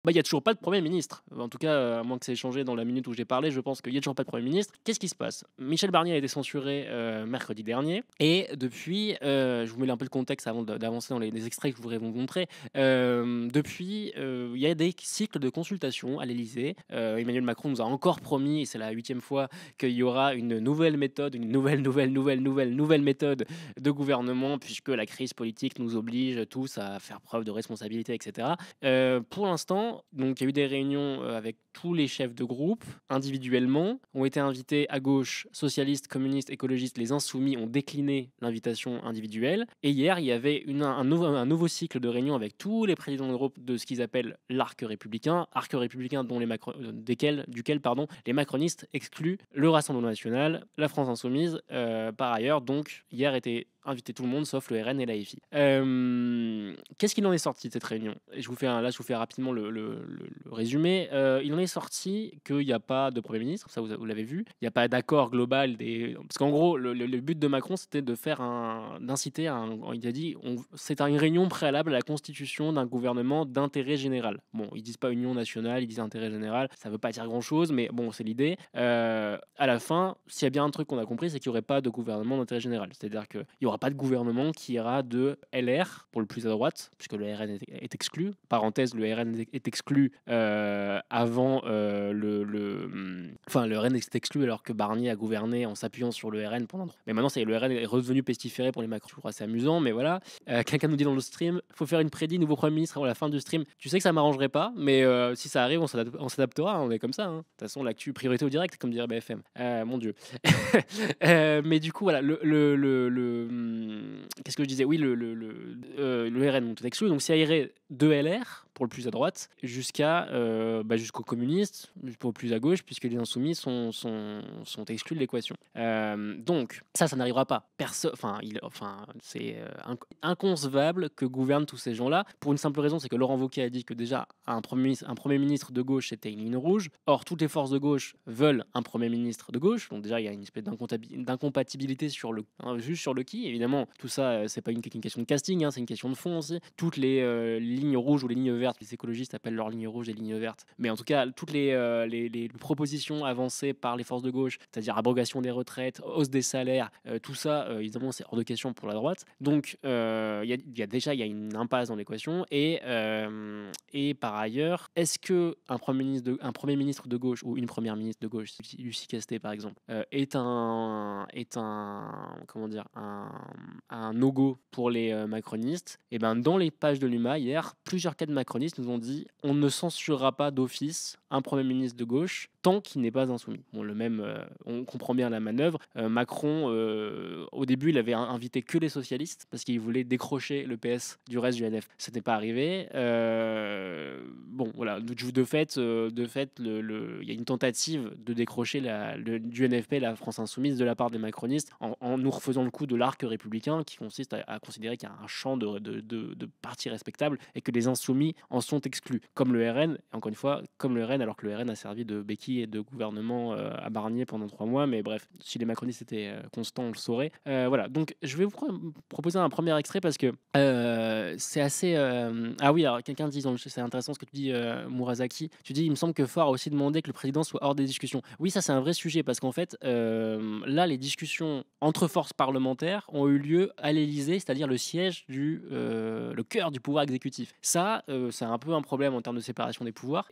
Bah, il y a toujours pas de Premier ministre. En tout cas, à moins que ça ait changé dans la minute où j'ai parlé, je pense qu'il y a toujours pas de Premier ministre. Qu'est-ce qui se passe? Michel Barnier a été censuré, mercredi dernier et depuis, je vous mets un peu le contexte avant d'avancer dans les extraits que je voudrais vous montrer. Depuis, il y a des cycles de consultation à l'Élysée. Emmanuel Macron nous a encore promis, et c'est la 8e fois, qu'il y aura une nouvelle méthode, une nouvelle méthode de gouvernement puisque la crise politique nous oblige tous à faire preuve de responsabilité et cetera. Pour l'instant, donc il y a eu des réunions, avec tous les chefs de groupe, individuellement. Ont été invités à gauche, socialistes, communistes, écologistes, les insoumis ont décliné l'invitation individuelle. Et hier, il y avait un nouveau cycle de réunions avec tous les présidents de groupe de ce qu'ils appellent l'arc républicain dont duquel pardon, les macronistes excluent le Rassemblement national, la France insoumise, par ailleurs. Donc hier était invité tout le monde sauf le RN et la FI. Qu'est-ce qu'il en est sorti de cette réunion? Et je vous fais rapidement le résumé. Il en est sorti qu'il n'y a pas de Premier ministre, ça vous l'avez vu. Il n'y a pas d'accord global des... Parce qu'en gros, le but de Macron, c'était de faire d'inciter à il a dit, c'est une réunion préalable à la constitution d'un gouvernement d'intérêt général. Bon, ils disent pas union nationale, ils disent intérêt général. Ça veut pas dire grand-chose, mais bon, c'est l'idée. À la fin, s'il y a bien un truc qu'on a compris, c'est qu'il n'y aurait pas de gouvernement d'intérêt général. C'est-à-dire qu'il n'y aura pas de gouvernement qui ira de LR, pour le plus à droite, puisque le RN est exclu. Parenthèse, le RN est exclu avant Enfin, le RN est exclu alors que Barnier a gouverné en s'appuyant sur le RN pendant... Mais maintenant, le RN est redevenu pestiféré pour les Macron. Je trouve assez amusant, mais voilà. Quelqu'un nous dit dans le stream, faut faire une prédit nouveau Premier ministre avant la fin du stream. Tu sais que ça m'arrangerait pas, mais si ça arrive, on s'adaptera, hein, on est comme ça. Hein. De toute façon, l'actu priorité au direct, comme dirait BFM. Mon Dieu. Mais du coup, voilà, qu'est-ce que je disais? Oui, le RN est exclu, donc ça irait de LR, pour le plus à droite, jusqu'aux communistes, pour le plus à gauche, puisque les insoumis sont exclus de l'équation. Donc, ça n'arrivera pas. C'est inconcevable que gouvernent tous ces gens-là, pour une simple raison, c'est que Laurent Wauquiez a dit que déjà, un Premier ministre de gauche, c'était une ligne rouge. Or, toutes les forces de gauche veulent un Premier ministre de gauche, donc déjà, il y a une espèce d'incompatibilité juste sur le qui. Évidemment, tout ça, c'est pas une question de casting, hein, c'est une question de fond aussi. Toutes les lignes rouges ou les lignes vertes, les écologistes appellent leurs lignes rouges des lignes vertes, mais en tout cas, toutes les propositions avancées par les forces de gauche, c'est-à-dire abrogation des retraites, hausse des salaires, tout ça, évidemment, c'est hors de question pour la droite. Donc, il y a une impasse dans l'équation. Et par ailleurs, est-ce que un premier ministre de gauche ou une première ministre de gauche, Lucie Castet par exemple, est un comment dire, un no-go pour les macronistes? Et ben, dans les pages de l'UMA hier, plusieurs cas de macronistes nous ont dit on ne censurera pas d'office un Premier ministre de gauche tant qu'il n'est pas insoumis. Bon, on comprend bien la manœuvre. Macron, au début, il avait invité que les socialistes parce qu'il voulait décrocher le PS du reste du NF. Ça n'est pas arrivé. Bon, voilà. De fait, il y a une tentative de décrocher du NFP, la France insoumise, de la part des macronistes, en nous refaisant le coup de l'arc républicain, qui consiste à considérer qu'il y a un champ de partis respectables et que les insoumis en sont exclus, comme le RN. Encore une fois, comme le RN, alors que le RN a servi de béquille et de gouvernement à Barnier pendant 3 mois. Mais bref, si les macronistes étaient constants, on le saurait. Voilà, donc je vais vous proposer un premier extrait parce que c'est assez... Ah oui, alors quelqu'un dit, c'est intéressant ce que tu dis, Murasaki. Tu dis, il me semble que Faure a aussi demandé que le président soit hors des discussions. Oui, ça c'est un vrai sujet parce qu'en fait, là, les discussions entre forces parlementaires ont eu lieu à l'Élysée, c'est-à-dire le siège le cœur du pouvoir exécutif. Ça, c'est un peu un problème en termes de séparation des pouvoirs.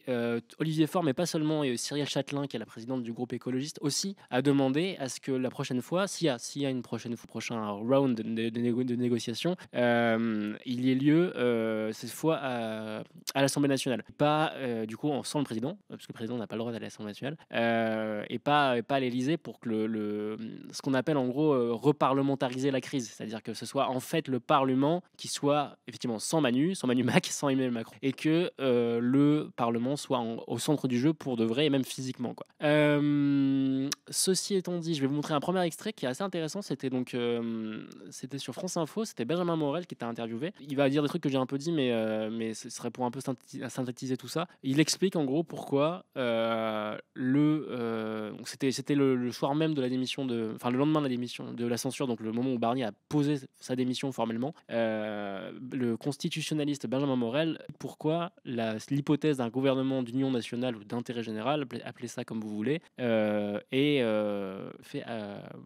Olivier Faure, mais pas seulement, et Cyrielle Châtelain, qui est la présidente du groupe écologiste, aussi a demandé à ce que la prochaine fois, s'il y a une prochain round de négociations, il y ait lieu cette fois à l'Assemblée nationale. Pas du coup sans le président, parce que le président n'a pas le droit d'aller à l'Assemblée nationale, et pas à l'Élysée pour que ce qu'on appelle en gros reparlementariser la crise, c'est-à-dire que ce soit en fait le Parlement qui soit effectivement sans Manu Mac, sans Emmanuel Macron, et que le Parlement soit au centre du jeu pour de vrai et même physiquement, quoi. Ceci étant dit, je vais vous montrer un premier extrait qui est assez intéressant. C'était c'était sur France Info, c'était Benjamin Morel qui était interviewé. Il va dire des trucs que j'ai un peu dit, mais ce serait pour un peu synthétiser tout ça. Il explique en gros pourquoi c'était le soir même de la démission le lendemain de la démission de la censure, donc le moment où Barnier a posé sa démission formellement. Le constitutionnaliste Benjamin Morel, pourquoi l'hypothèse d'un gouvernement d'union nationale ou d'intérêt général, appelez ça comme vous voulez, est fait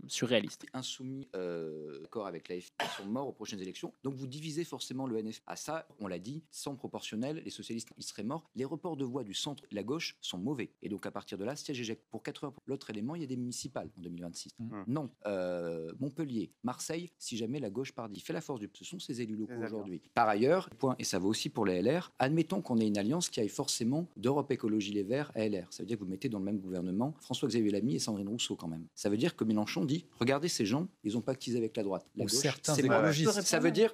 surréaliste. Insoumis d'accord avec l'AFP sont morts aux prochaines élections, donc vous divisez forcément le NF. À ça, on l'a dit, sans proportionnel, les socialistes ils seraient morts. Les reports de voix du centre et la gauche sont mauvais, et donc à partir de là, siège éjecte pour 80. L'autre élément, il y a des municipales en 2026. Non, Montpellier, Marseille, si jamais la gauche part, fait la force ce sont ces élus locaux aujourd'hui. Par ailleurs, point, et ça vaut aussi pour les LR, admettons qu'on ait une alliance qui aille forcément d'Europe Écologie Les Verts à LR. Ça veut dire que vous mettez dans le même gouvernement François-Xavier Lamy et Sandrine Rousseau quand même. Ça veut dire que Mélenchon dit, regardez ces gens, ils ont pactisé avec la droite. La gauche, certains c'est écologistes. ça veut dire,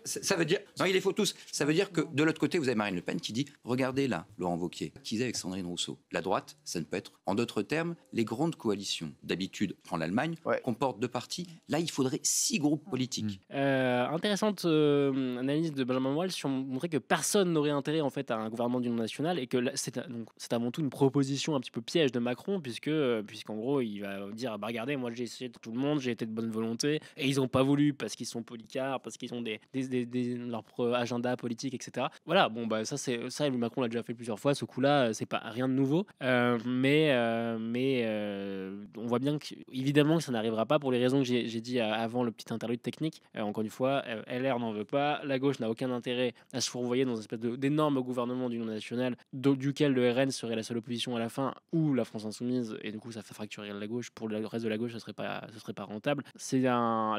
non, il les faut tous. Ça veut dire que de l'autre côté, vous avez Marine Le Pen qui dit, regardez là, Laurent Wauquiez, pactisé avec Sandrine Rousseau. La droite, ça ne peut être. En d'autres termes, les grandes coalitions, d'habitude, prend l'Allemagne, comportent 2 partis. Là, il faudrait 6 groupes politiques. Intéressante analyse de Benjamin Morel sur montrer que personne n'aurait intérêt en fait à un gouvernement d'union nationale et que c'est avant tout une proposition un petit peu piège de Macron puisqu'en gros il va dire bah regardez, moi j'ai essayé de tout le monde, j'ai été de bonne volonté et ils n'ont pas voulu parce qu'ils sont policards, parce qu'ils ont leur agenda politique, etc. Voilà, bon bah ça Macron l'a déjà fait plusieurs fois, ce coup-là c'est pas rien de nouveau, mais on voit bien évidemment que ça n'arrivera pas pour les raisons que j'ai dit avant le petit interlude technique. Encore une fois, LR n'en veut pas, la gauche n'a aucun intérêt à se fourvoyer dans une espèce d'énorme gouvernement d'union nationale duquel le RN serait la seule opposition à la fin, ou la France Insoumise, et du coup ça fait fracturer la gauche. Pour le reste de la gauche, ce serait pas rentable.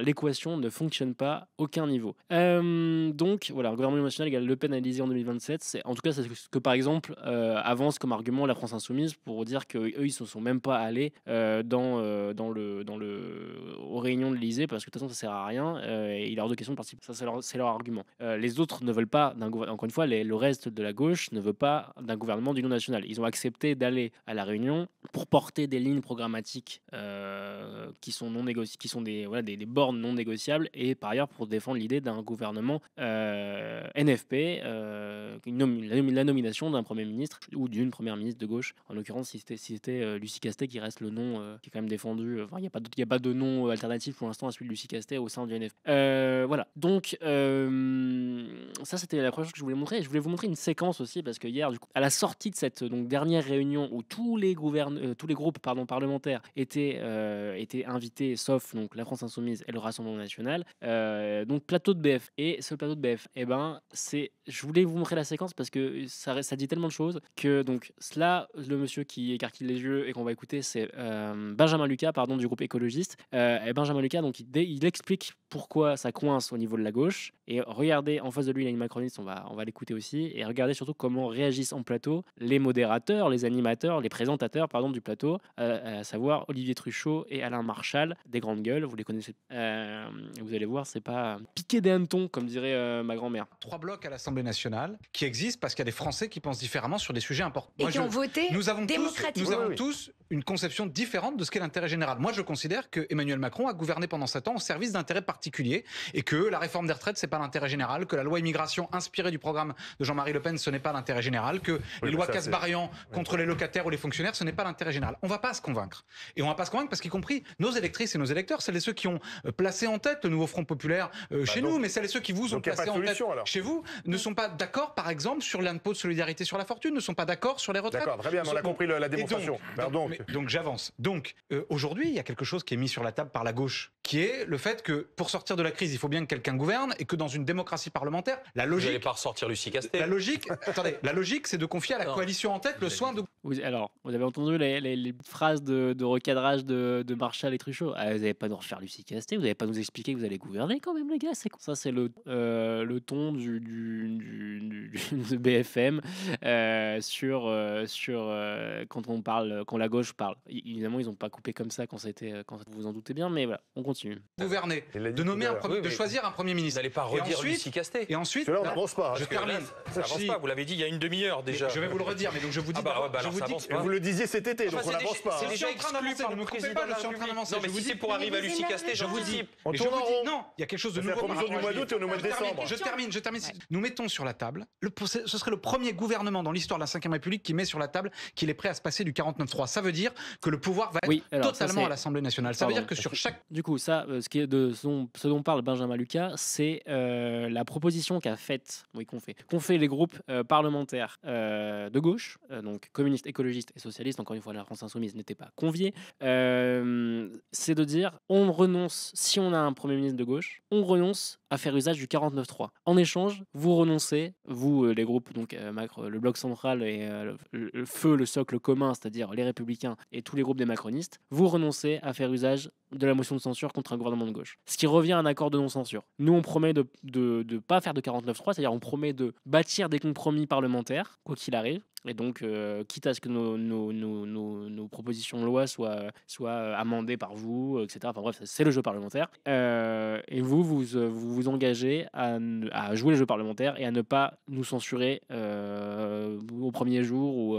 L'équation ne fonctionne pas, aucun niveau. Donc voilà, un gouvernement national égale Le Pen à l'Élysée en 2027. En tout cas, c'est ce que par exemple avance comme argument la France Insoumise pour dire qu'eux ils ne sont même pas allés aux réunions de l'Élysée parce que de toute façon ça sert à rien et il est hors de question de participer. Ça c'est leur argument. Les autres ne veulent pas encore une fois, le reste de la gauche ne veut pas d'un gouvernement d'union nationale. Ils ont accepté d'aller à la Réunion pour porter des lignes programmatiques qui sont non négociables, qui sont des bornes non négociables, et par ailleurs pour défendre l'idée d'un gouvernement NFP, la nomination d'un premier ministre ou d'une première ministre de gauche. En l'occurrence, si c'était Lucie Castet qui reste le nom qui est quand même défendu. Il n'y a pas de nom alternatif pour l'instant à celui de Lucie Castet au sein du NFP. Voilà. Donc ça c'était la première chose que je voulais montrer. Et je voulais vous montrer une séquence aussi parce que hier, du coup, à la sortie de cette dernière réunion où tous les groupes parlementaires étaient invités, sauf donc la France Insoumise et le Rassemblement National. Donc plateau de BF, et ce plateau de BF, je voulais vous montrer la séquence parce que ça dit tellement de choses que donc le monsieur qui écarquille les yeux et qu'on va écouter, c'est Benjamin Lucas, du groupe écologiste. Et Benjamin Lucas, donc il explique pourquoi ça coince au niveau de la gauche. Et regardez, en face de lui, il y a une macroniste, on va l'écouter aussi. Et regardez surtout comment réagissent en plateau les modérateurs, les animateurs, les présentateurs du plateau, à savoir Olivier Truchot et Alain Marchal, des grandes gueules, vous les connaissez. Vous allez voir, c'est pas piquer des hannetons, comme dirait ma grand-mère. 3 blocs à l'Assemblée nationale qui existent parce qu'il y a des Français qui pensent différemment sur des sujets importants. Et qui ont voté démocratiquement. Nous avons tous une conception différente de ce qu'est l'intérêt général. Moi, je considère que Emmanuel Macron a gouverné pendant 7 ans au service d'intérêts particuliers et que la réforme des retraites, c'est pas l'intérêt général, que la loi immigration inspirée du programme de Jean-Marie Le Pen, ce n'est pas l'intérêt général, que les lois Kasbarian contre les locataires ou les fonctionnaires, ce n'est pas l'intérêt général. On va pas se convaincre. Et on va pas se convaincre parce qu'y compris nos électrices et nos électeurs, celles et ceux qui ont placé en tête le nouveau Front populaire chez nous, mais celles et ceux qui vous ont placé en tête chez vous, ne sont pas d'accord, par exemple, sur l'impôt de solidarité sur la fortune, ne sont pas d'accord sur les retraites. D'accord, très bien, on a compris la démonstration. Donc j'avance. Donc aujourd'hui, il y a quelque chose qui est mis sur la table par la gauche, qui est le fait que pour sortir de la crise, il faut bien que quelqu'un gouverne et que dans une démocratie parlementaire, la logique... Vous n'allez pas ressortir Lucie Castet. La logique, c'est de confier à la coalition en tête le soin de... Alors, vous avez entendu les phrases de recadrage de Marchal et Truchot. Vous n'allez pas nous refaire Lucie Castet, vous n'allez pas nous expliquer que vous allez gouverner quand même, les gars. Ça, c'est le ton de BFM quand la gauche parle. Évidemment, ils n'ont pas coupé comme ça quand vous vous en doutez bien, mais voilà, on continue. Gouverner, de choisir un premier ministre. Vous n'allez pas redire Lucie Castet. Et ensuite, là, on n'avance pas. Je termine. Ça n'avance pas, vous l'avez dit il y a une demi-heure déjà. Je vais vous le redire, mais donc je vous dis... Vous le disiez cet été, donc on n'avance pas. C'est déjà exclu par le président de la République. Non, mais si c'est pour arriver à Lucie Castet, je vous dis... Non, il y a quelque chose de nouveau. C'est la promotion du mois d'août et on est au mois de décembre. Je termine. Nous mettons sur la table, ce serait le premier gouvernement gouvernement dans l'histoire de la Ve République qui met sur la table qu'il est prêt à se passer du 49.3. Ça veut dire que le pouvoir va être totalement à l'Assemblée nationale. Ça veut dire que sur chaque... Du coup, ça, ce dont parle Benjamin Lucas, c'est la proposition qu'ont fait les groupes parlementaires de gauche, donc communistes, écologistes et socialistes. Encore une fois, la France Insoumise n'était pas conviée. C'est de dire, on renonce, si on a un Premier ministre de gauche, on renonce à faire usage du 49.3. En échange, vous renoncez, vous, les groupes, donc le Bloc central et le Feu, le socle commun, c'est-à-dire les Républicains et tous les groupes des macronistes, vous renoncez à faire usage de la motion de censure contre un gouvernement de gauche. Ce qui revient à un accord de non-censure. Nous, on promet de ne pas faire de 49.3, c'est-à-dire on promet de bâtir des compromis parlementaires, quoi qu'il arrive. Et donc, quitte à ce que nos propositions de loi soient amendées par vous, etc. Enfin bref, c'est le jeu parlementaire. Et vous engagez à jouer le jeu parlementaire et à ne pas nous censurer au premier jour ou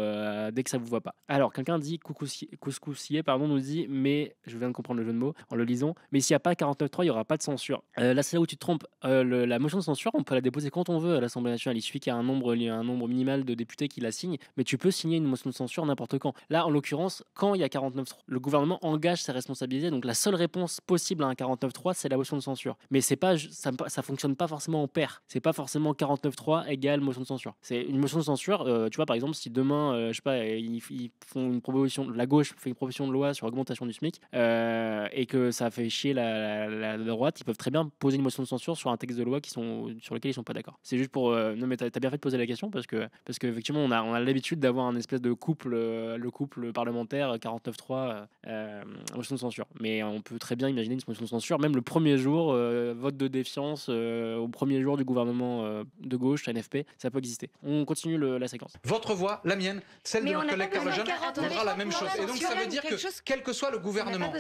dès que ça vous va pas. Alors, quelqu'un dit, Couscoussier, nous dit, mais je viens de comprendre le jeu de mots en le lisant, mais s'il n'y a pas 49.3, il n'y aura pas de censure. Là, c'est là où tu te trompes. La motion de censure, on peut la déposer quand on veut à l'Assemblée nationale. Il suffit qu'il y ait un nombre minimal de députés qui la signent, mais tu peux signer une motion de censure n'importe quand. Là, en l'occurrence, quand il y a 49.3, le gouvernement engage ses responsabilités, donc la seule réponse possible à un 49.3, c'est la motion de censure. Mais c'est pas, ça fonctionne pas forcément en paire. C'est pas forcément 49.3 égale motion de censure. C'est une motion de censure, tu vois, par exemple, si demain, je sais pas, ils font une proposition, la gauche fait une proposition de loi sur l'augmentation du SMIC, et que ça fait chier la droite, ils peuvent très bien poser une motion de censure sur un texte de loi sur lequel ils sont pas d'accord. C'est juste pour... non mais t'as bien fait de poser la question parce que effectivement on a l'habitude d'avoir un espèce de couple, le couple parlementaire 49.3 motion de censure. Mais on peut très bien imaginer une motion de censure, même le premier jour, vote de défiance au premier jour du gouvernement de gauche, NFP, ça peut exister. On continue la séquence. Votre voix, la mienne, celle de notre collègue Carl Lejeune, vaudra la même chose. Et donc ça veut dire que quel que soit le gouvernement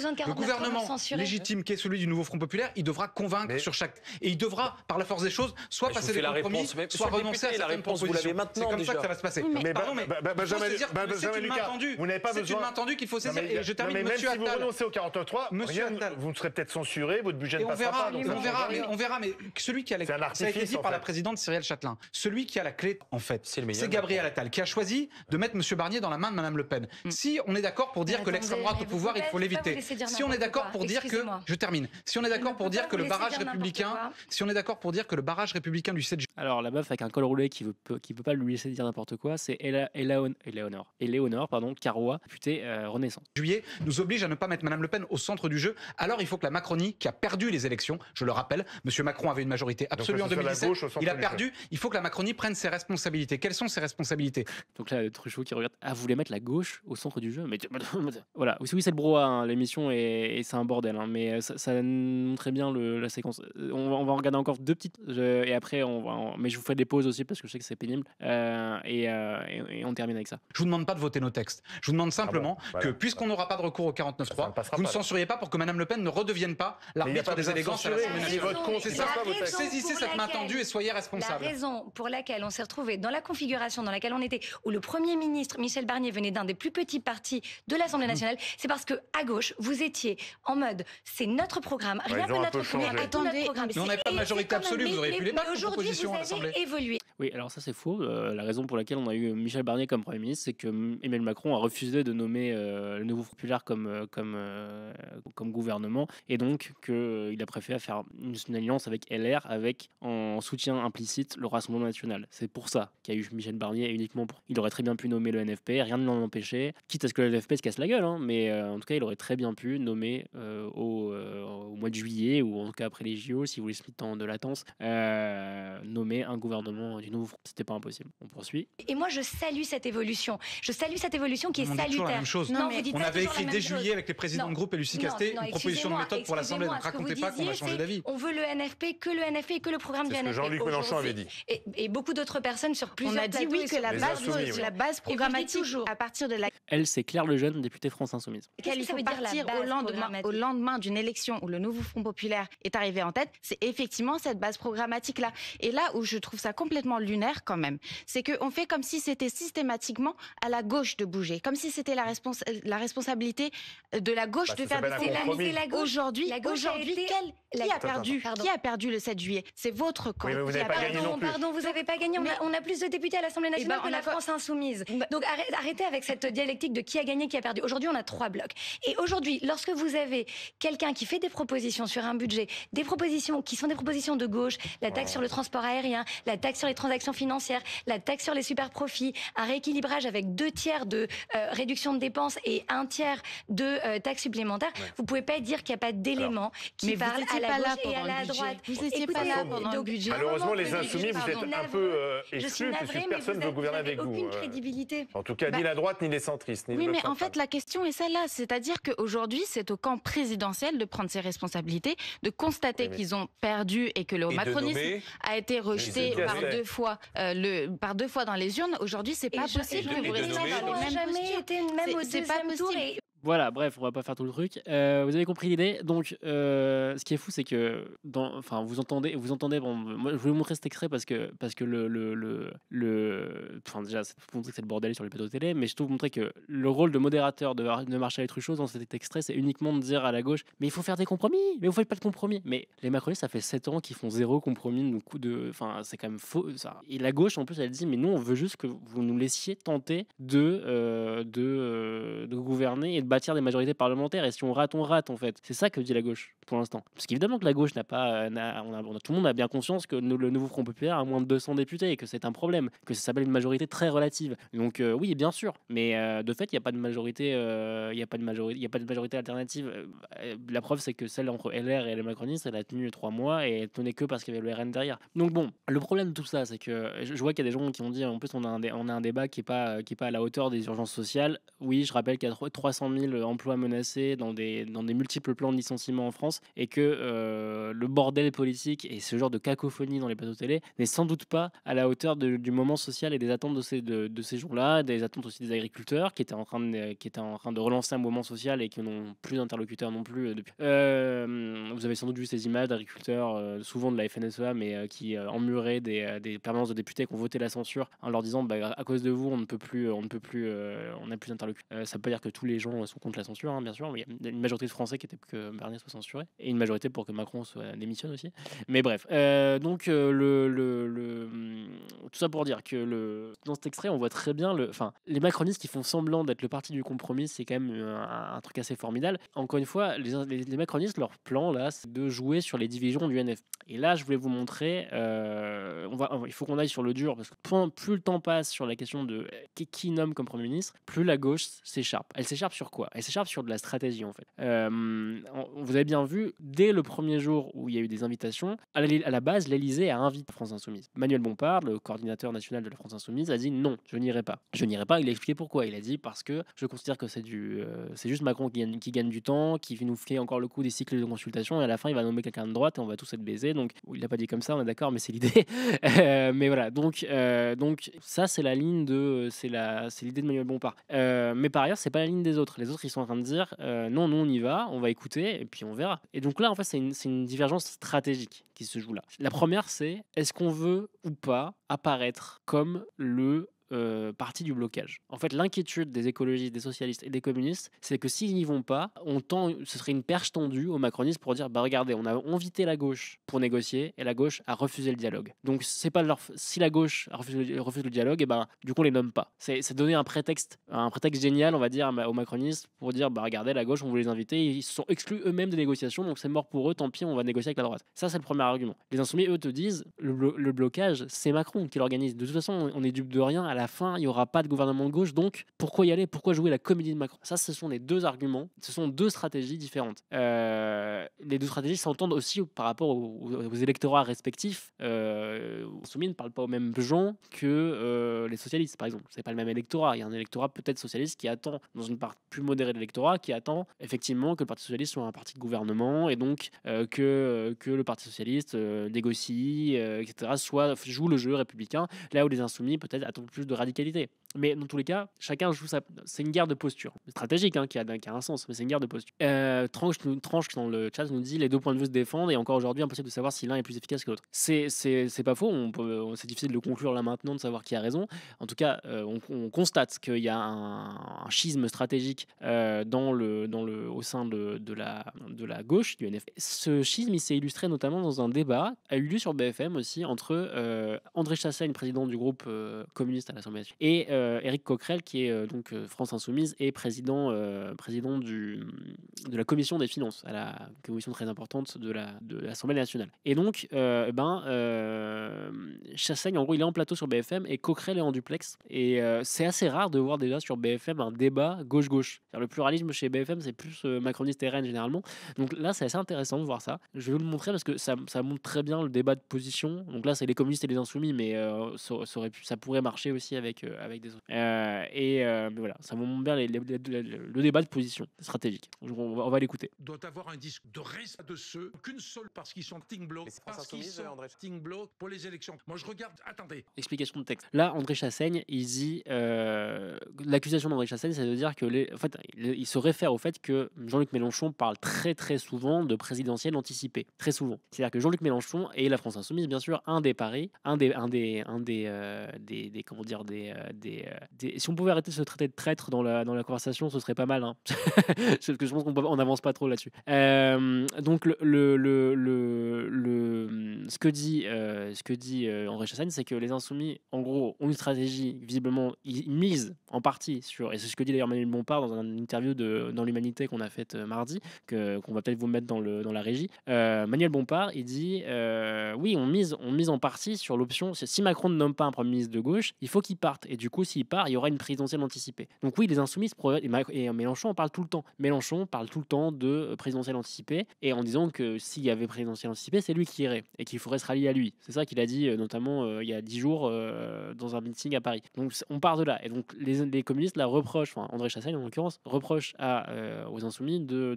légitime qui est celui du nouveau Front Populaire, il devra convaincre sur chaque... Et il devra, par la force des choses, soit passer des compromis, soit renoncer à certaines propositions. C'est comme ça que ça va se passer. Benjamin Lucas, vous n'avez pas besoin... C'est une main tendue qu'il faut saisir. Et je termine, même si vous renoncez au 49.3, vous serez peut-être censuré, votre budget ne passera pas. On verra, mais celui qui a la clé, ça a été dit par la présidente Cyrielle Châtelain, celui qui a la clé, en fait, c'est Gabriel Attal, qui a choisi de mettre M. Barnier dans la main de Mme Le Pen. Si on est d'accord pour dire que l'extrême droite au pouvoir, il faut l'éviter. Si on est d'accord pour dire que... Je termine. Si on est d'accord pour dire que le barrage républicain... Si on est d'accord pour dire que le barrage républicain du 7 juillet... Alors, la meuf avec un col roulé qui peut pas lui laisser dire n'importe quoi, c'est Éléonore Carrois, députée Renaissance. Juillet nous oblige à ne pas mettre Mme Le Pen au centre du jeu. Alors il faut que la Macronie, qui a perdu les élections, je le rappelle, M. Macron avait une majorité absolue en 2017, il a perdu, il faut que la Macronie prenne ses responsabilités. Quelles sont ses responsabilités? Donc là, Truchot qui regarde, vous voulez mettre la gauche au centre du jeu? Mais voilà, oui c'est le brouhaha, hein, l'émission et c'est un bordel, hein, mais ça montre très bien la séquence. On va en regarder encore deux petites, et après mais je vous fais des pauses aussi parce que je sais que c'est pénible, et on termine avec ça. Je vous demande pas de voter nos textes. Je vous demande simplement que, puisqu'on n'aura pas de recours au 49.3, vous ne censuriez pas pour que Mme Le Pen ne redevienne pas l'arbitre des élégances à l'Assemblée nationale. C'est ça. Saisissez cette main tendue et soyez responsable. La raison pour laquelle on s'est retrouvé dans la configuration dans laquelle on était, où le Premier ministre Michel Barnier venait d'un des plus petits partis de l'Assemblée nationale, c'est parce que à gauche, vous étiez en mode c'est notre programme, rien que notre programme. Attendez, mais on n'avait pas de majorité absolue, vous auriez pu les battre, vos propositions à l'Assemblée. Oui, alors ça c'est faux. La raison pour laquelle on a eu Michel Barnier comme Premier ministre, c'est que Emmanuel Macron a refusé de nommer le Nouveau Populaire comme gouvernement, et donc qu'il a préféré faire une alliance avec LR, avec en soutien implicite le Rassemblement national. C'est pour ça qu'il y a eu Michel Barnier, uniquement pour... Il aurait très bien pu nommer le NFP, rien ne l'en empêchait, quitte à ce que le NFP se casse la gueule, hein, mais en tout cas il aurait très bien pu nommer au mois de juillet, ou en tout cas après les JO, si vous voulez ce temps de latence, nommer un gouvernement du nouveau. C'était pas impossible. On poursuit. Et moi je salue cette évolution. Je salue cette évolution qui est salutaire. La même chose. Non, on avait écrit dès juillet avec les présidents de groupe et Lucie Castet une proposition de méthode pour l'Assemblée. Donc racontez pas qu'on a changé d'avis. On veut le NFP et que le programme du NFP. C'est ce que Jean-Luc Mélenchon avait dit. Et beaucoup d'autres personnes sur plusieurs plateaux. On a dit oui que la base programmatique à partir de la... Elle, c'est Claire Lejeune, députée France Insoumise. Il faut partir au lendemain d'une élection où le nouveau Front Populaire est arrivé en tête, c'est effectivement cette base programmatique-là. Et là où je trouve ça complètement lunaire quand même. C'est qu'on fait comme si c'était systématiquement à la gauche de bouger, comme si c'était la responsabilité de la gauche de faire des compromis. Aujourd'hui, qui a perdu le 7 juillet? C'est votre camp. Oui, mais vous n'avez pas gagné non plus. Pardon, vous n'avez pas gagné. On a plus de députés à l'Assemblée nationale que la France insoumise. Donc arrêtez avec cette dialectique de qui a gagné, qui a perdu. Aujourd'hui, on a 3 blocs. Et aujourd'hui, lorsque vous avez quelqu'un qui fait des propositions sur un budget, des propositions qui sont des propositions de gauche, la taxe sur le transport aérien, la taxe sur les transactions financières, la taxe sur les super profits, un rééquilibrage avec 2 tiers de réduction de dépenses et 1 tiers de taxes supplémentaires, vous pouvez pas dire qu'il n'y a pas d'éléments qui parlent à la gauche et à la droite. Vous n'étiez pas là pendant le budget. Malheureusement, les Insoumis, vous êtes un peu exclus puisque personne ne veut gouverner avec vous. Aucune crédibilité. En tout cas, ni la droite, ni les centristes. Oui, mais en fait, la question est celle-là. C'est-à-dire qu'aujourd'hui, c'est au camp présidentiel de prendre ses responsabilités, de constater qu'ils ont perdu et que le macronisme a été rejeté par 2 fois dans les urnes. Aujourd'hui, c'est pas possible que vous restiez dans les mêmes postures. C'est pas possible. Voilà, bref, on va pas faire tout le truc. Vous avez compris l'idée. Donc, ce qui est fou, c'est que, vous entendez. Bon, moi, je voulais vous montrer cet extrait parce que enfin, déjà, c'est pour montrer que c'est le bordel sur les plateaux de télé, mais je trouve vous montrer que le rôle de modérateur de Martial Truchot dans cet extrait, c'est uniquement de dire à la gauche, mais il faut faire des compromis. Mais vous faites pas de compromis. Mais les macronistes, ça fait 7 ans qu'ils font 0 compromis. Enfin, c'est quand même faux. Ça. Et la gauche, en plus, elle dit, mais nous, on veut juste que vous nous laissiez tenter de gouverner et de bâtir des majorités parlementaires, et si on rate en fait. C'est ça que dit la gauche pour l'instant. Parce qu'évidemment que la gauche n'a pas, tout le monde a bien conscience que le nouveau Front populaire a moins de 200 députés et que c'est un problème, que ça s'appelle une majorité très relative. Donc oui, bien sûr, mais de fait, il n'y a pas de majorité, il y a pas de majorité alternative. La preuve, c'est que celle entre LR et les macronistes, elle a tenu 3 mois et elle tenait que parce qu'il y avait le RN derrière. Donc bon, le problème de tout ça, c'est que je vois qu'il y a des gens qui ont dit, en plus, on a un débat qui est pas à la hauteur des urgences sociales. Oui, je rappelle qu'il y a 300 000 emplois menacés dans des multiples plans de licenciement en France, et que le bordel politique et ce genre de cacophonie dans les plateaux télé n'est sans doute pas à la hauteur du moment social et des attentes de ces jours-là, des attentes aussi des agriculteurs qui étaient en train de relancer un mouvement social et qui n'ont plus d'interlocuteurs non plus depuis. Vous avez sans doute vu ces images d'agriculteurs, souvent de la FNSEA, mais qui emmuraient des permanences de députés qui ont voté la censure en leur disant à cause de vous on n'a plus d'interlocuteurs. Ça veut pas dire que tous les gens sont contre la censure, hein, bien sûr, mais il y a une majorité de Français qui était pour que Barnier soit censuré et une majorité pour que Macron démissionne aussi. Mais bref, donc tout ça pour dire que dans cet extrait, on voit très bien les macronistes qui font semblant d'être le parti du compromis, c'est quand même un truc assez formidable. Encore une fois, les macronistes, leur plan là, c'est de jouer sur les divisions du NF. Et là, je voulais vous montrer, il faut qu'on aille sur le dur, parce que plus le temps passe sur la question de qui nomme comme Premier ministre, plus la gauche s'écharpe. Elle s'écharpe sur quoi? Elle s'écharpe sur de la stratégie, en fait. Vous avez bien vu, dès le premier jour où il y a eu des invitations, à la base, l'Élysée a invité la France Insoumise. Manuel Bompard, le coordinateur national de la France Insoumise, a dit non, je n'irai pas. Je n'irai pas, il a expliqué pourquoi. Il a dit parce que je considère que c'est juste Macron qui gagne du temps, qui nous fait encore le coup des cycles de consultation, et à la fin, il va nommer quelqu'un de droite et on va tous être baisés. Donc, il l'a pas dit comme ça, on est d'accord, mais c'est l'idée. Mais voilà, donc ça, c'est la ligne c'est l'idée de Manuel Bompard. Mais par ailleurs, c'est pas la ligne des autres. Les autres, ils sont en train de dire non, nous on y va, on va écouter et puis on verra. Et donc là, en fait, c'est une divergence stratégique qui se joue là. La première, c'est est-ce qu'on veut ou pas apparaître comme le partie du blocage. En fait, l'inquiétude des écologistes, des socialistes et des communistes, c'est que s'ils n'y vont pas, ce serait une perche tendue aux macronistes pour dire regardez, on a invité la gauche pour négocier et la gauche a refusé le dialogue. Donc si la gauche refuse le dialogue, et du coup on les nomme pas. C'est donner un prétexte génial, on va dire, aux macronistes pour dire regardez, la gauche, on voulait les inviter, ils se sont exclus eux-mêmes des négociations, donc c'est mort pour eux, tant pis, on va négocier avec la droite. Ça, c'est le premier argument. Les insoumis, eux, te disent le blocage, c'est Macron qui l'organise. De toute façon, on est dupe de rien. À la fin, il n'y aura pas de gouvernement de gauche, donc pourquoi y aller? Pourquoi jouer la comédie de Macron? Ça, ce sont les deux arguments, ce sont deux stratégies différentes. Les deux stratégies s'entendent aussi par rapport aux électorats respectifs. Les insoumis ne parlent pas aux mêmes gens que les socialistes, par exemple. C'est pas le même électorat. Il y a un électorat peut-être socialiste qui attend, dans une part plus modérée de l'électorat, qui attend effectivement que le Parti socialiste soit un parti de gouvernement et donc que le Parti socialiste négocie, etc., joue le jeu républicain, là où les insoumis peut-être attendent plus de radicalité. Mais dans tous les cas, chacun joue c'est une guerre de posture. Stratégique, qui a un sens, mais c'est une guerre de posture. Tranche dans le chat nous dit les 2 points de vue se défendent et encore aujourd'hui, impossible de savoir si l'un est plus efficace que l'autre. C'est pas faux, c'est difficile de le conclure là maintenant, de savoir qui a raison. En tout cas, on constate qu'il y a un schisme stratégique au sein de la gauche, du NF. Ce schisme, il s'est illustré notamment dans un débat, a eu lieu sur BFM aussi, entre André Chassaigne, président du groupe communiste à l'Assemblée nationale, et Éric Coquerel, qui est donc France Insoumise et président de la commission des finances, à la commission très importante de l'Assemblée nationale. Et donc, Chassaigne, en gros, il est en plateau sur BFM et Coquerel est en duplex. Et c'est assez rare de voir déjà sur BFM un débat gauche-gauche. Le pluralisme chez BFM, c'est plus macroniste et RN généralement. Donc là, c'est assez intéressant de voir ça. Je vais vous le montrer parce que ça montre très bien le débat de position. Donc là, c'est les communistes et les insoumis, mais ça pourrait marcher aussi avec des autres. Mais voilà, ça montre bien le débat de position stratégique. On va l'écouter. Doit avoir un disque de respect de ceux qu'une seule parce qu'ils sont Team Bloc, parce qu'ils sont Team Bloc pour les élections. Moi, je regarde. Attendez. Explication de texte. Là, André Chassaigne, il dit l'accusation d'André Chassaigne, c'est de dire que il se réfère au fait que Jean-Luc Mélenchon parle très très souvent de présidentielle anticipée. Très souvent. C'est-à-dire que Jean-Luc Mélenchon et la France Insoumise, bien sûr, si on pouvait arrêter de se traiter de traître dans la conversation, ce serait pas mal. Parce que je pense qu'on n'avance pas trop là-dessus. Donc ce que dit André Chassaigne, c'est que les Insoumis, en gros, ont une stratégie, visiblement, ils misent en partie sur, et c'est ce que dit d'ailleurs Manuel Bompard dans une interview dans l'Humanité qu'on a faite mardi, qu'on va peut-être vous mettre dans la régie. Manuel Bompard, il dit oui, on mise en partie sur l'option, si Macron ne nomme pas un Premier ministre de gauche, il faut qu'il parte. Et du coup, s'il part, il y aura une présidentielle anticipée. Donc oui, les Insoumis, et Mélenchon en parle tout le temps. Mélenchon parle tout le temps de présidentielle anticipée, et en disant que s'il y avait présidentielle anticipée, c'est lui qui irait, et qu'il faudrait se rallier à lui. C'est ça qu'il a dit, notamment il y a 10 jours, dans un meeting à Paris. Donc on part de là. Et donc les communistes la reprochent, André Chassaigne en l'occurrence, reproche aux Insoumis de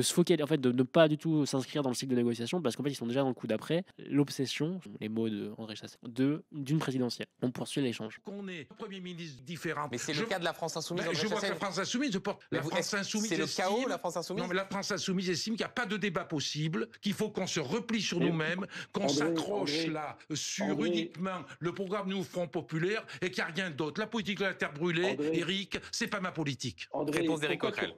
se focaliser, en fait, de ne pas du tout s'inscrire dans le cycle de négociation, parce qu'en fait, ils sont déjà dans le coup d'après. L'obsession, les mots de André Chassaigne, d'une présidentielle. On poursuit l'échange. Qu'on est Premier ministre différent. Mais c'est le cas de la France Insoumise. Je vois que la France Insoumise, c'est le chaos, la France Insoumise. Non, mais la France Insoumise estime qu'il n'y a pas de débat possible, qu'il faut qu'on se replie sur nous-mêmes, qu'on s'accroche là sur uniquement le programme Nous Front Populaire et qu'il n'y a rien d'autre. La politique de la terre brûlée, Éric, c'est pas ma politique. Réponse d'Éric Coquerel.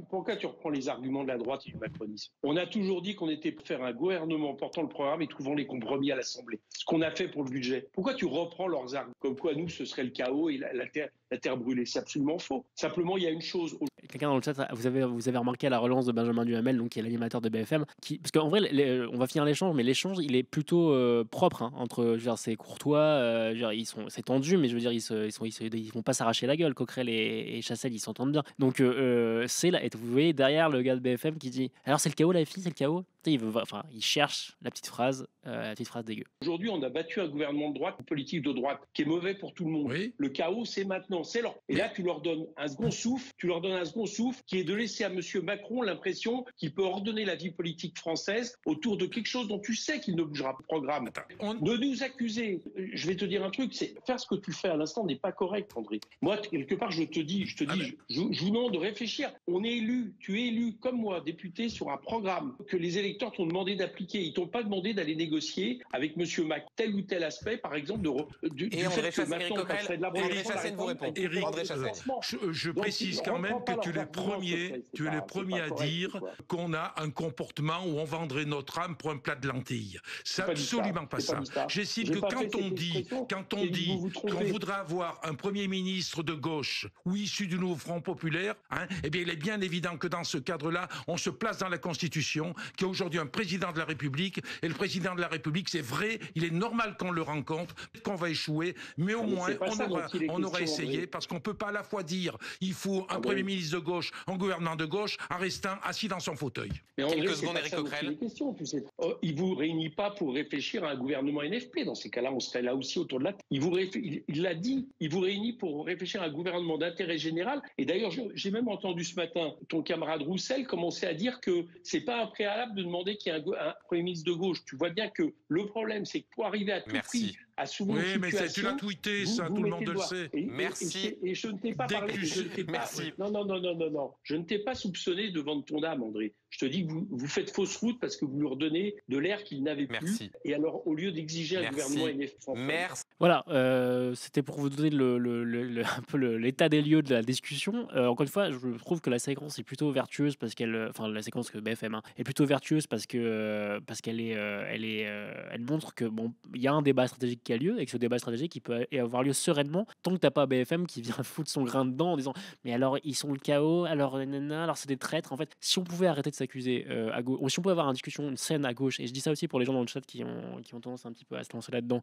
Pourquoi tu reprends les arguments de la droite et du macronisme? On a toujours dit qu'on était pour faire un gouvernement portant le programme et trouvant les compromis à l'Assemblée. Ce qu'on a fait pour le budget. Pourquoi tu reprends leurs arguments comme quoi nous, ce serait le chaos et la terre brûlée? C'est absolument faux. Simplement, il y a une chose. Quelqu'un dans le chat, vous avez remarqué la relance de Benjamin Duhamel, donc qui est l'animateur de BFM, parce qu'en vrai, on va finir l'échange, mais l'échange, il est plutôt propre, entre, c'est courtois, c'est tendu, mais je veux dire, ils vont pas s'arracher la gueule. Coquerel et Chassaigne, ils s'entendent bien. Donc c'est là, et vous voyez derrière le gars de BFM qui dit, alors c'est le chaos, la FI, c'est le chaos. Il cherche la petite phrase dégueu. Aujourd'hui, on a battu un gouvernement de droite, une politique de droite, qui est mauvais pour tout le monde. Oui. Le chaos, c'est maintenant, c'est leur. Et là, tu leur donnes un second souffle, qui est de laisser à M. Macron l'impression qu'il peut ordonner la vie politique française autour de quelque chose dont tu sais qu'il ne bougera pas le programme. De nous accuser, je vais te dire un truc, c'est faire ce que tu fais à l'instant n'est pas correct, André. Moi, quelque part, je vous demande de réfléchir. Tu es élu comme moi, député, sur un programme que les électeurs t'ont demandé d'appliquer. Ils t'ont pas demandé d'aller négocier avec M. Mac tel ou tel aspect, par exemple, du fait que maintenant on passerait de l'abrogatoire de la je précise quand même que tu es le premier à dire qu'on a un comportement où on vendrait notre âme pour un plat de lentilles. C'est absolument pas ça. J'estime que quand on dit qu'on voudrait avoir un Premier ministre de gauche ou issu du Nouveau Front Populaire, eh bien il est bien évident que dans ce cadre-là, on se place dans la Constitution, qu'il y a aujourd'hui un président de la République, et le président de la République, c'est vrai, il est normal qu'on le rencontre, qu'on va échouer, mais au moins on aura essayé, parce qu'on peut pas à la fois dire il faut un Premier ministre de gauche, un gouvernement de gauche, en restant assis dans son fauteuil. Mais André, quelques secondes, Éric Coquerel. Il vous réunit pas pour réfléchir à un gouvernement NFP. Dans ces cas-là, on serait là aussi autour de la table. Il l'a dit, il vous réunit pour réfléchir à un gouvernement d'intérêt général. Et d'ailleurs, j'ai même entendu ce matin ton camarade Roussel commencer à dire que c'est pas un préalable de demander qu'il y ait un Premier ministre de gauche. Tu vois bien que le problème, c'est que pour arriver à tout prix à souvent oui, mais tu l'as tweeté, ça, tout le monde le sait. Merci. Et je ne t'ai pas parlé. Merci. Non. Je ne t'ai pas soupçonné de vendre ton âme, André. Je te dis que vous faites fausse route parce que vous lui redonnez de l'air qu'il n'avait plus. Et alors, au lieu d'exiger un gouvernement NF français... Merci. Voilà, c'était pour vous donner un peu l'état des lieux de la discussion. Encore une fois, je trouve que la séquence est plutôt vertueuse parce qu'elle, enfin la séquence que BFM est plutôt vertueuse parce qu'elle elle montre que bon, il y a un débat stratégique qui a lieu et que ce débat stratégique il peut avoir lieu sereinement tant que t'as pas BFM qui vient foutre son grain dedans en disant mais alors ils sont le chaos, alors c'est des traîtres. En fait, si on pouvait arrêter de s'accusé à gauche, si on pouvait avoir une scène à gauche, et je dis ça aussi pour les gens dans le chat qui ont tendance un petit peu à se lancer là-dedans,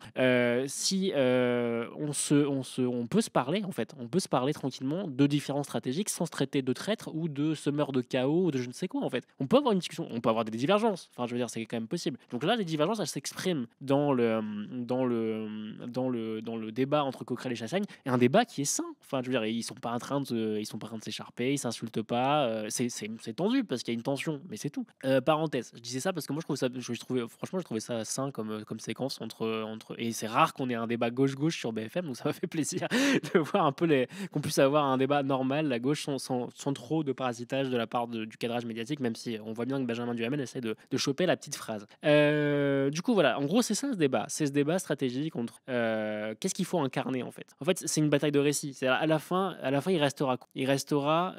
si on peut se parler en fait, on peut se parler tranquillement de différences stratégiques sans se traiter de traître ou de semeur de chaos ou de je ne sais quoi en fait. On peut avoir une discussion, on peut avoir des divergences, enfin je veux dire c'est quand même possible. Donc là les divergences elles s'expriment dans le débat entre Coquerel et Chassaigne, et un débat qui est sain. Enfin je veux dire ils sont pas en train de s'écharper, ils s'insultent pas, c'est tendu parce qu'il y a une tension, mais c'est tout. Parenthèse, je disais ça parce que moi je trouvais ça sain comme séquence entre et c'est rare qu'on ait un débat gauche sur BFM, donc ça m'a fait plaisir de voir un peu qu'on puisse avoir un débat normal, la gauche sans trop de parasitage de la part du cadrage médiatique, même si on voit bien que Benjamin Duhamel essaie de choper la petite phrase. Du coup voilà, en gros c'est ça ce débat, c'est ce débat stratégique entre qu'est-ce qu'il faut incarner en fait. En fait c'est une bataille de récits. C'est à la fin il restera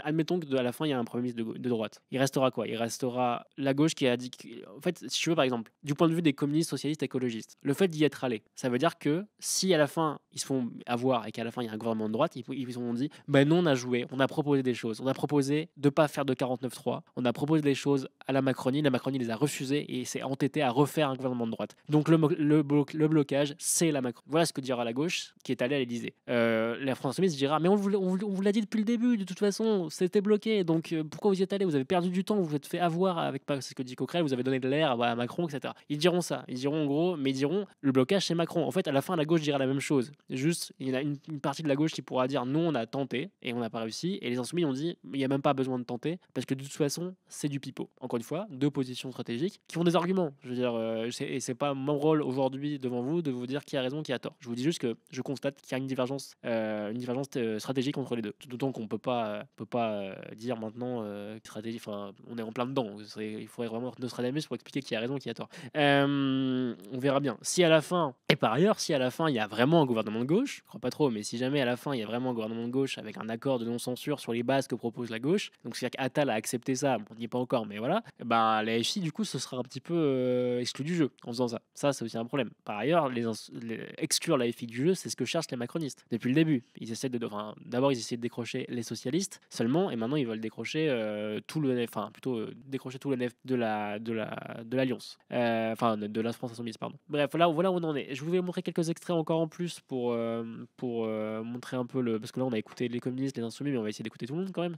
admettons que à la fin il y a un premier ministre de droite. Il restera quoi? Il restera la gauche qui a dit en fait si tu veux par exemple du point de vue des communistes, socialistes, écologistes, le fait d'y être allé, ça veut dire que si à la fin ils se font avoir et qu'à la fin il y a un gouvernement de droite, ils ont dit ben non on a joué, on a proposé des choses, on a proposé de pas faire de 49.3, on a proposé des choses à la Macronie les a refusées et s'est entêté à refaire un gouvernement de droite. Donc le blocage c'est la Macronie. Voilà ce que dira la gauche qui est allée à l'Élysée. La France Insoumise dira mais on vous l'a dit depuis le début, de toute façon c'était bloqué, donc pourquoi vous y êtes allé, vous avez perdu du temps, vous vous êtes fait avoir avec ce que dit Coquerel, vous avez donné de l'air à Macron, etc. Ils diront ça, ils diront en gros, mais ils diront le blocage c'est Macron. En fait à la fin la gauche dira la même chose, juste il y a une partie de la gauche qui pourra dire non on a tenté et on n'a pas réussi, et les Insoumis ont dit il n'y a même pas besoin de tenter parce que de toute façon c'est du pipeau. Encore une fois, deux positions stratégiques qui ont des arguments, je veux dire et c'est pas mon rôle aujourd'hui devant vous de vous dire qui a raison, qui a tort. Je vous dis juste que je constate qu'il y a une divergence stratégique entre les deux, d'autant qu'on peut pas dire maintenant stratégie, enfin on est en plein dedans, il faudrait vraiment Nostradamus pour expliquer qui a raison, qui a tort. On verra bien. Si à la fin, et par ailleurs, si à la fin il y a vraiment un gouvernement de gauche, je crois pas trop, mais si jamais à la fin il y a vraiment un gouvernement de gauche avec un accord de non-censure sur les bases que propose la gauche, donc c'est-à-dire qu'Attal a accepté ça, on n'y est pas encore, mais voilà, ben la FI du coup ce sera un petit peu exclu du jeu en faisant ça. Ça c'est aussi un problème. Par ailleurs, exclure la FI du jeu, c'est ce que cherchent les macronistes depuis le début. Ils essaient d'abord ils essaient de décrocher les socialistes seulement, et maintenant ils veulent décrocher décrocher tout le NF de l'Alliance, de la France Insoumise, pardon. Bref, voilà où on en est. Je vais vous montrer quelques extraits encore en plus pour montrer un peu parce que là on a écouté les communistes, les Insoumis, mais on va essayer d'écouter tout le monde quand même.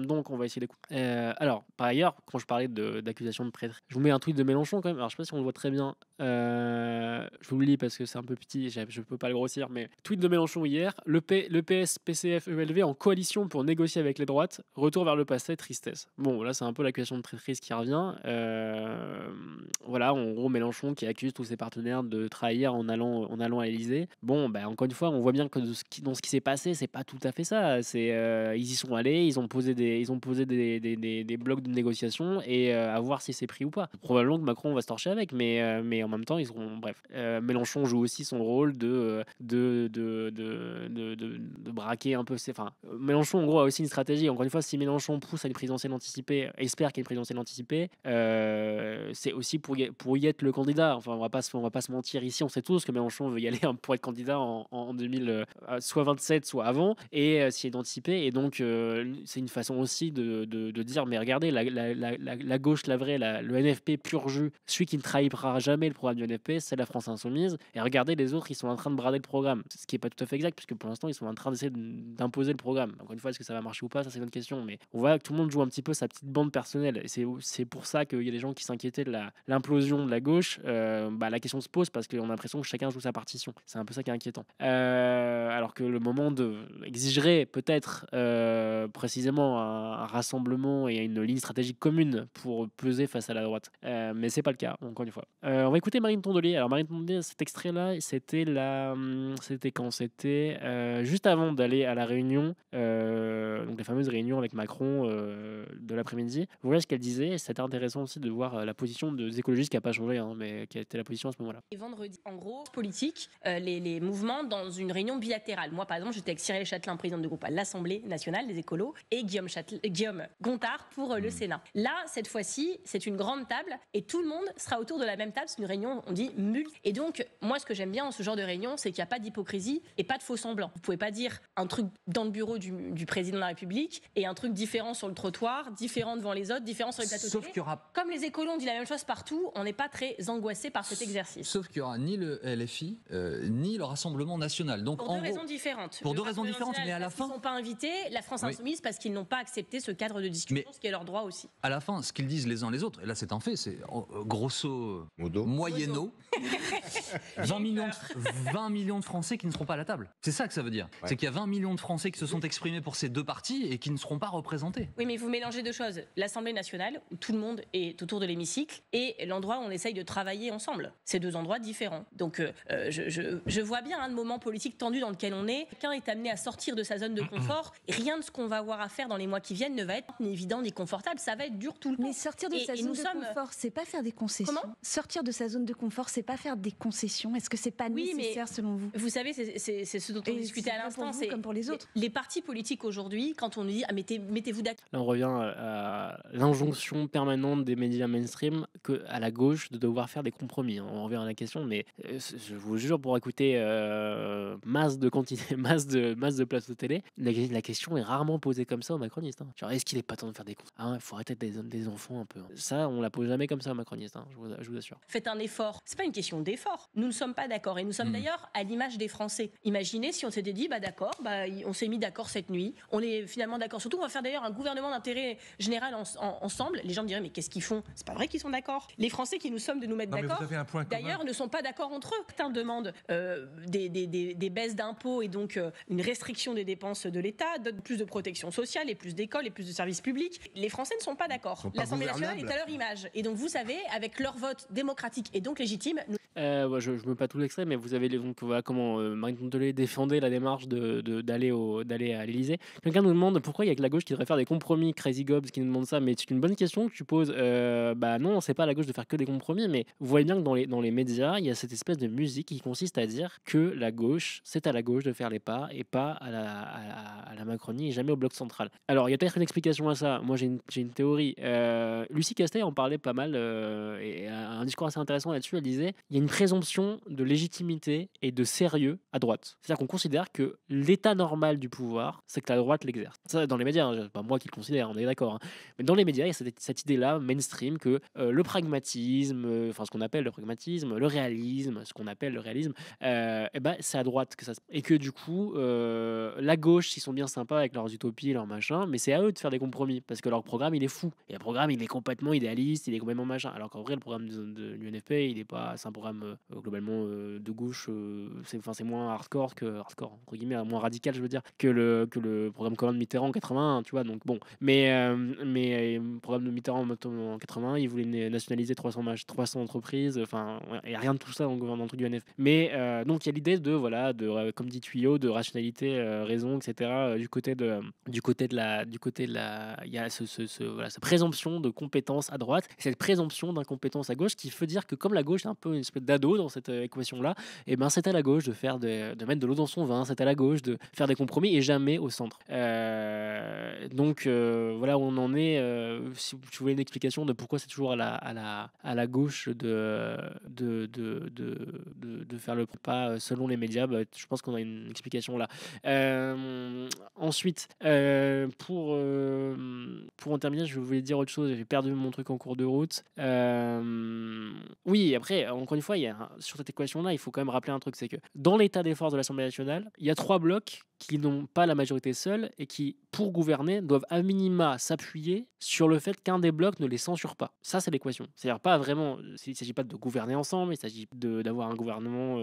Donc on va essayer d'écouter. Alors par ailleurs, quand je parlais d'accusation de traître, je vous mets un tweet de Mélenchon quand même. Alors je sais pas si on le voit très bien. Je vous le lis parce que c'est un peu petit, je peux pas le grossir, mais tweet de Mélenchon hier: le PS, PCF, ELV en coalition pour négocier avec les droites, retour vers le passé, tristesse. Bon, là c'est un peu l'accusation de traîtrise qui revient. Voilà, en gros Mélenchon qui accuse tous ses partenaires de trahir en allant à l'Élysée. Bon, encore une fois, on voit bien que dans ce qui s'est passé, c'est pas tout à fait ça. Ils y sont allés, ils ont posé des blocs de négociation, et à voir si c'est pris ou pas. Probablement que Macron va se torcher avec, mais en même temps, ils seront. Bref, Mélenchon joue aussi son rôle de braquer un peu. Mélenchon en gros a aussi une stratégie. Encore une fois, si Mélenchon pousse à une présidentielle anticipée, espère qu'il y ait une présidentielle anticipée, c'est aussi pour y être le candidat. Enfin, on va pas se mentir ici, on sait tous que Mélenchon veut y aller pour être candidat en 2000, soit 27, soit avant, et s'y est d'anticiper. Et donc, c'est une façon aussi de dire, mais regardez, la gauche, la vraie, le NFP pur jus, celui qui ne trahira jamais le programme du NFP, c'est la France Insoumise. Et regardez, les autres, ils sont en train de brader le programme. Ce qui n'est pas tout à fait exact, puisque pour l'instant, ils sont en train d'essayer d'imposer le programme. Encore une fois, est-ce que ça va marcher ou pas, ça c'est une autre question. Mais on voit que tout le monde joue un petit peu sa petite bande personnelle. Et c'est pour ça qu'il y a des gens qui s'inquiétaient de l'implosion de la gauche. La question se pose parce qu'on a l'impression que chacun joue sa partition. C'est un peu ça qui est inquiétant. Alors que le moment exigerait peut-être précisément un rassemblement et une ligne stratégique commune commune pour peser face à la droite. Mais c'est pas le cas, encore une fois. On va écouter Marine Tondelier. Alors Marine Tondelier, cet extrait-là, c'était quand c'était juste avant d'aller à la réunion, donc la fameuse réunion avec Macron de l'après-midi. Voilà ce qu'elle disait. C'était intéressant aussi de voir la position des écologistes qui n'a pas changé, mais qui a été la position à ce moment-là. Et vendredi, en gros, politique, les mouvements dans une réunion bilatérale. Moi, par exemple, j'étais avec Cyril Châtelain, président de groupe à l'Assemblée nationale des écolos, et Guillaume Gontard pour le Sénat. Là, cette fois-ci, c'est une grande table et tout le monde sera autour de la même table. C'est une réunion, on dit multi. Et donc, moi, ce que j'aime bien dans ce genre de réunion, c'est qu'il n'y a pas d'hypocrisie et pas de faux semblants. Vous pouvez pas dire un truc dans le bureau du président de la République et un truc différent sur le trottoir, différent devant les autres, différent sur les plateaux télé. Comme les écolos ont dit la même chose partout, on n'est pas très angoissé par cet exercice. Sauf qu'il n'y aura ni le LFI, ni le Rassemblement national. Donc, pour deux raisons différentes. Pour deux raisons différentes, mais à la fin... Ils ne sont pas invités, la France Insoumise, parce qu'ils n'ont pas accepté ce cadre de discussion, ce qui est leur droit aussi. À la fin, ce qu'ils disent les uns les autres, et là c'est un fait, c'est grosso moyeno, 20 millions de Français qui ne seront pas à la table. C'est ça que ça veut dire. C'est qu'il y a 20 millions de Français qui se sont exprimés pour ces deux partis et qui ne seront pas représentés. Oui, mais vous mélangez deux choses. L'Assemblée nationale, où tout le monde est autour de l'hémicycle, et l'endroit où on essaye de travailler ensemble. C'est deux endroits différents. Donc je vois bien un moment politique tendu dans lequel on est. Quelqu'un est amené à sortir de sa zone de confort. Et rien de ce qu'on va avoir à faire dans les mois qui viennent ne va être ni évident ni confortable. Ça va être dur tout le temps. Mais sortir de sa zone de confort, c'est pas faire des concessions. Comment ? Sortir de sa zone de confort, c'est pas faire des concessions. Est-ce que c'est pas nécessaire selon vous ? Vous savez, c'est ce dont on discutait à l'instant. C'est comme pour les autres. Les partis politiques aujourd'hui, quand on nous dit mettez-vous d'accord. Là, on revient à l'injonction permanente des médias mainstream à la gauche de devoir faire des compromis. On revient à la question, mais je vous jure, pour écouter masse de plateaux télé, la question est rarement posée comme ça aux macronistes. Genre, est-ce qu'il est pas temps de faire des compromis ? Il faut arrêter des enfants un peu. Ça, on la pose jamais comme ça aux macronistes, je vous assure. Faites un effort. C'est pas une question d'effort. Nous ne sommes pas d'accord. Et nous sommes d'ailleurs à l'image des Français. Imaginez si on s'était dit, d'accord, on s'est mis d'accord cette nuit. On est finalement d'accord. Surtout, on va faire d'ailleurs un gouvernement d'intérêt général ensemble. Les gens me diraient, mais qu'est-ce qu'ils font ? C'est pas vrai qu'ils sont d'accord. Les Français qui nous sommes de nous mettre d'accord, d'ailleurs, ne sont pas d'accord entre eux. Certains demandent des baisses d'impôts et donc une restriction des dépenses de l'État, plus de protection sociale et plus d'écoles et plus de services publics. Les Français ne sont pas d'accord. L'Assemblée nationale est à leur image. Et donc, vous savez, avec leur vote démocratique et donc légitime... je ne mets pas tout l'extrait, mais vous avez comment Marine Tondelier défendait la démarche d'aller à l'Élysée. Quelqu'un nous demande pourquoi il y a que la gauche qui devrait faire des compromis. Crazy Gobs qui nous demande ça, mais c'est une bonne question que tu poses. Non, c'est pas à la gauche de faire que des compromis, mais vous voyez bien que dans les médias, il y a cette espèce de musique qui consiste à dire que la gauche, c'est à la gauche de faire les pas et pas à la Macronie et jamais au bloc central. Alors, il y a peut-être une explication à ça. Moi, j'ai une théorie. Lucie Castet en parlait pas mal et a un discours assez intéressant là-dessus. Elle disait il y a une présomption de légitimité et de sérieux à droite. C'est-à-dire qu'on considère que l'état normal du pouvoir, c'est que la droite l'exerce. Ça, dans les médias, c'est pas moi qui le considère, on est d'accord. Mais dans les médias, il y a cette idée-là, mainstream, que le pragmatisme, ce qu'on appelle le pragmatisme, le réalisme, ce qu'on appelle le réalisme, c'est à droite que ça se... Et que du coup, la gauche, ils sont bien sympas avec leurs utopies, leurs machins, mais c'est à eux de faire des compromis, parce que leur programme, il est fou. Et le programme, il est complètement idéaliste, il est complètement machin. Alors qu'en vrai, le programme de l'UNFP, c'est un programme globalement de gauche, c'est moins hardcore, entre guillemets, moins radical, je veux dire, que le programme commun de Mitterrand en 81, tu vois, donc bon. Mais le programme de Mitterrand en 81, il voulait nationaliser 300 entreprises, il n'y a rien de tout ça dans le truc du UNFP. Mais donc il y a l'idée de comme dit Tuyau, de rationalité, raison, etc. Du côté de la, il y a cette présomption de compétence à droite, et cette présomption d'incompétence à gauche, qui veut dire que comme la gauche est un peu une espèce d'ado dans cette équation-là, et c'est à la gauche de mettre de l'eau dans son vin, c'est à la gauche de faire des compromis et jamais au centre. Donc voilà où on en est. Si vous voulez une explication de pourquoi c'est toujours à la gauche de faire le pas selon les médias, je pense qu'on a une explication là. Ensuite, pour en terminer, je voulais dire autre chose. J'ai perdu mon truc en cours de route. Oui, après, encore une fois, sur cette équation-là, il faut quand même rappeler un truc, c'est que dans l'état des forces de l'Assemblée nationale, il y a 3 blocs qui n'ont pas la majorité seule et qui, pour gouverner, doivent à minima s'appuyer sur le fait qu'un des blocs ne les censure pas. Ça, c'est l'équation. C'est-à-dire pas vraiment, il ne s'agit pas de gouverner ensemble, il s'agit d'avoir un gouvernement,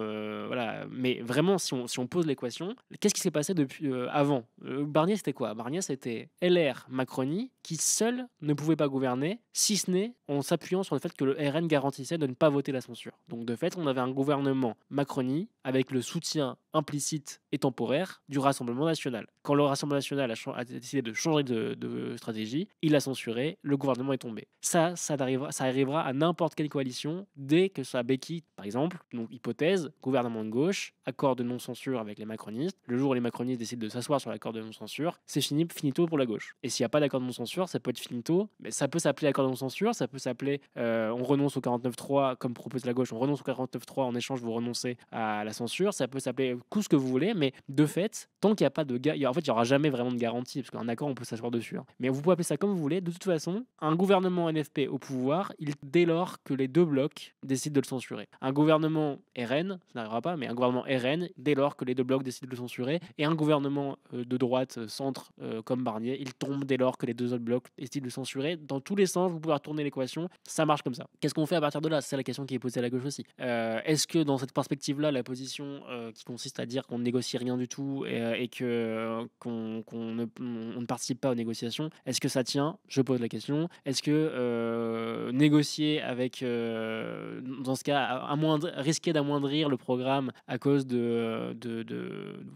voilà. Mais vraiment, si on pose l'équation, qu'est-ce qui s'est passé depuis avant Barnier, c'était quoi? Barnier, c'était LR, Macronie, qui seul ne pouvait pas gouverner, si ce n'est en s'appuyant sur le fait que le RN garantissait de ne pas voter la censure. Donc de fait, on avait un gouvernement Macronie avec le soutien implicite et temporaire du Rassemblement national. Quand le Rassemblement national a décidé de changer de stratégie, il a censuré, le gouvernement est tombé. Ça arrivera à n'importe quelle coalition dès que ça béquille, par exemple, donc hypothèse, gouvernement de gauche, accord de non-censure avec les macronistes. Le jour où les macronistes décident de s'asseoir sur l'accord de non-censure, c'est finito pour la gauche. Et s'il n'y a pas d'accord de non-censure, ça peut être finito, mais ça peut s'appeler accord de non-censure, ça peut s'appeler on renonce au 49.3 comme propose la gauche, on renonce au 49.3, en échange vous renoncez à la censure, ça peut s'appeler tout ce que vous voulez, mais de fait, tant qu'il n'y a pas de en fait, il n'y aura jamais vraiment de garantie, parce qu'un accord, on peut s'asseoir dessus. Hein. Mais vous pouvez appeler ça comme vous voulez. De toute façon, un gouvernement NFP au pouvoir, dès lors que les deux blocs décident de le censurer. Un gouvernement RN, ça n'arrivera pas, mais un gouvernement RN, dès lors que les deux blocs décident de le censurer, et un gouvernement de droite, centre, comme Barnier, il tombe dès lors que les deux autres blocs décident de le censurer. Dans tous les sens, vous pouvez retourner l'équation, ça marche comme ça. Qu'est-ce qu'on fait à partir de là? C'est la question qui est posée à la gauche aussi. Est-ce que dans cette perspective-là, la position qui consiste à dire qu'on ne négocie rien du tout et qu'on ne participe pas aux négociations, est-ce que ça tient? Je pose la question. Est-ce que négocier avec, dans ce cas, risquer d'amoindrir le programme à cause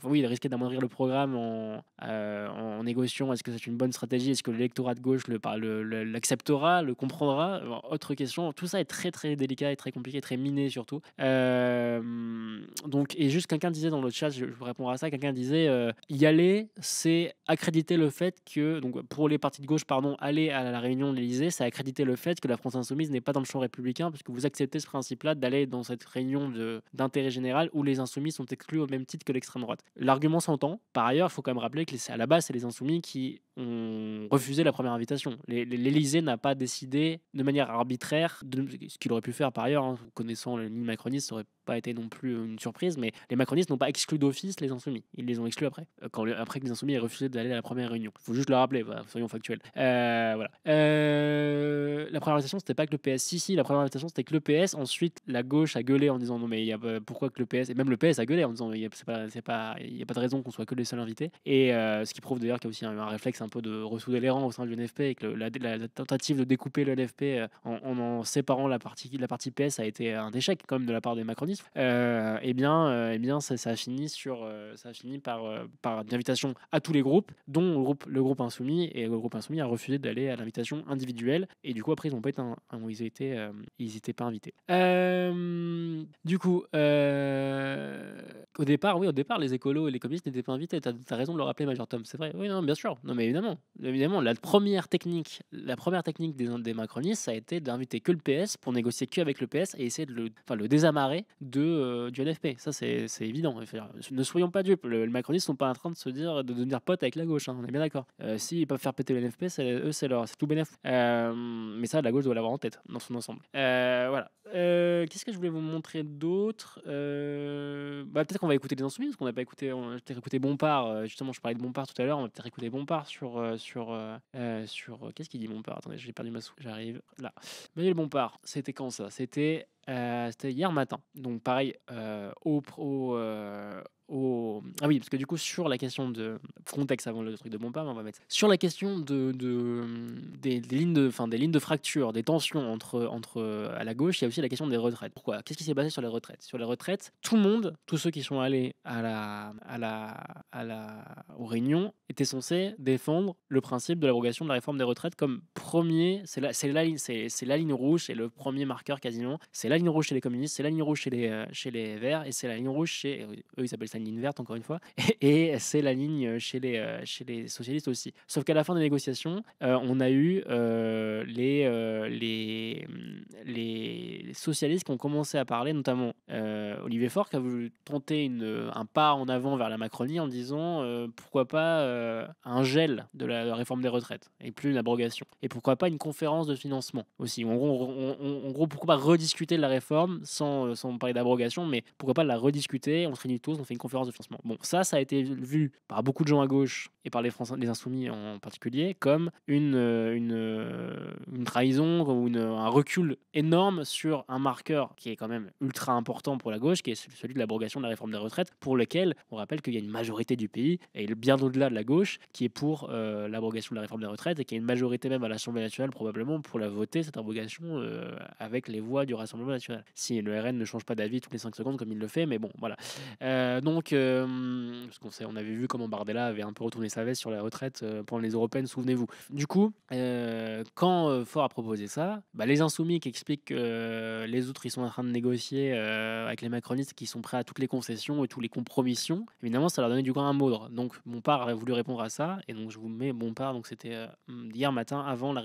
risquer d'amoindrir le programme en négociant, est-ce que c'est une bonne stratégie? Est-ce que l'électorat de gauche l'acceptera, le comprendra? Autre question. Tout ça est très très délicat et très compliqué, très miné surtout. Donc, et juste quelqu'un disait dans le chat, je vous répondrai à ça, quelqu'un disait y aller, c'est accréditer le fait que, donc pour les partis de gauche, aller à la réunion de l'Élysée, c'est accréditer le fait que la France Insoumise n'est pas dans le champ républicain, puisque vous acceptez ce principe-là d'aller dans cette réunion d'intérêt général où les Insoumis sont exclus au même titre que l'extrême droite. L'argument s'entend. Par ailleurs, il faut quand même rappeler que à la base, c'est les Insoumis qui ont refusé la première invitation. L'Élysée n'a pas décidé de manière arbitraire, ce qu'il aurait pu faire par ailleurs, hein, connaissant la ligne macroniste, ça aurait pas été non plus une surprise, mais les macronistes n'ont pas exclu d'office les Insoumis. Ils les ont exclus après, après que les Insoumis aient refusé d'aller à la première réunion. Il faut juste le rappeler, voilà, soyons factuels. Voilà. La première invitation, c'était pas que le PS. Si, la première invitation, c'était que le PS. Ensuite, la gauche a gueulé en disant non, mais pourquoi que le PS, et même le PS a gueulé en disant il n'y a pas de raison qu'on soit que les seuls invités. Et ce qui prouve d'ailleurs qu'il y a aussi un réflexe un peu de ressouder les rangs au sein du NFP et que la tentative de découper le NFP en séparant la partie PS a été un échec quand même de la part des macronistes. Eh bien, ça a fini par une invitation à tous les groupes, dont le groupe Insoumis, et le groupe Insoumis a refusé d'aller à l'invitation individuelle, et du coup après ils n'ont pas été ils étaient pas invités. Du coup, au départ, les écolos et les communistes n'étaient pas invités. T'as raison de le rappeler, Major Tom, c'est vrai. Oui, non, bien sûr. Non, mais évidemment, la première technique des macronistes, ça a été d'inviter que le PS pour négocier que avec le PS et essayer de le désamarrer du NFP. Ça, c'est évident. Ne soyons pas dupes. Les macronistes sont pas en train de se dire de devenir potes avec la gauche. Hein, on est bien d'accord. S'ils peuvent faire péter le NFP, c'est tout bénef. Mais ça, la gauche doit l'avoir en tête dans son ensemble. Voilà. Qu'est-ce que je voulais vous montrer d'autre? Peut-être qu'on va écouter les Insoumis, parce qu'on n'a pas écouté. On a peut-être écouté Bompard. Justement, je parlais de Bompard tout à l'heure. On va peut-être écouter Bompard sur qu'est-ce qu'il dit Bompard? Attendez, j'ai perdu ma souris. J'arrive là. Manuel Bompard. C'était quand ça? C'était hier matin. Donc pareil, ah oui, parce que du coup, sur la question de contexte avant le truc de Bompard, on va mettre sur la question des lignes de fracture, des tensions entre à la gauche, il y a aussi la question des retraites. Pourquoi? Qu'est-ce qui s'est passé sur les retraites? Sur les retraites, tout le monde, tous ceux qui sont allés aux réunions, étaient censés défendre le principe de l'abrogation de la réforme des retraites comme premier. C'est la ligne rouge, c'est le premier marqueur quasiment. C'est la ligne rouge chez les communistes, c'est la ligne rouge chez les Verts, et c'est la ligne rouge chez eux, ils appellent ça une ligne verte encore une fois, et c'est la ligne chez les socialistes aussi. Sauf qu'à la fin des négociations, on a eu les socialistes qui ont commencé à parler, notamment Olivier Faure qui a voulu tenter un pas en avant vers la Macronie en disant pourquoi pas un gel de la réforme des retraites et plus une abrogation, et pourquoi pas une conférence de financement aussi. En gros, pourquoi pas rediscuter de la réforme sans parler d'abrogation, mais pourquoi pas la rediscuter, on se réunit tous, on fait une conférence de financement. Bon, ça a été vu par beaucoup de gens à gauche et par les Insoumis en particulier comme une trahison ou un recul énorme sur un marqueur qui est quand même ultra important pour la gauche, qui est celui de l'abrogation de la réforme des retraites, pour lequel on rappelle qu'il y a une majorité du pays, et bien au-delà de la gauche, qui est pour l'abrogation de la réforme des retraites, et qu'il y a une majorité même à l'Assemblée nationale probablement pour la voter, cette abrogation, avec les voix du Rassemblement national. Si le RN ne change pas d'avis toutes les 5 secondes comme il le fait, mais bon, voilà. Parce on avait vu comment Bardella avait un peu retourné sa veste sur la retraite pendant les européennes, souvenez-vous. Du coup, quand Faure a proposé ça, les Insoumis qui expliquent que les autres ils sont en train de négocier avec les macronistes qui sont prêts à toutes les concessions et toutes les compromissions, évidemment ça leur donnait du grain à moudre. Donc Bompard a voulu répondre à ça, et donc je vous mets Bompard, donc c'était hier matin avant la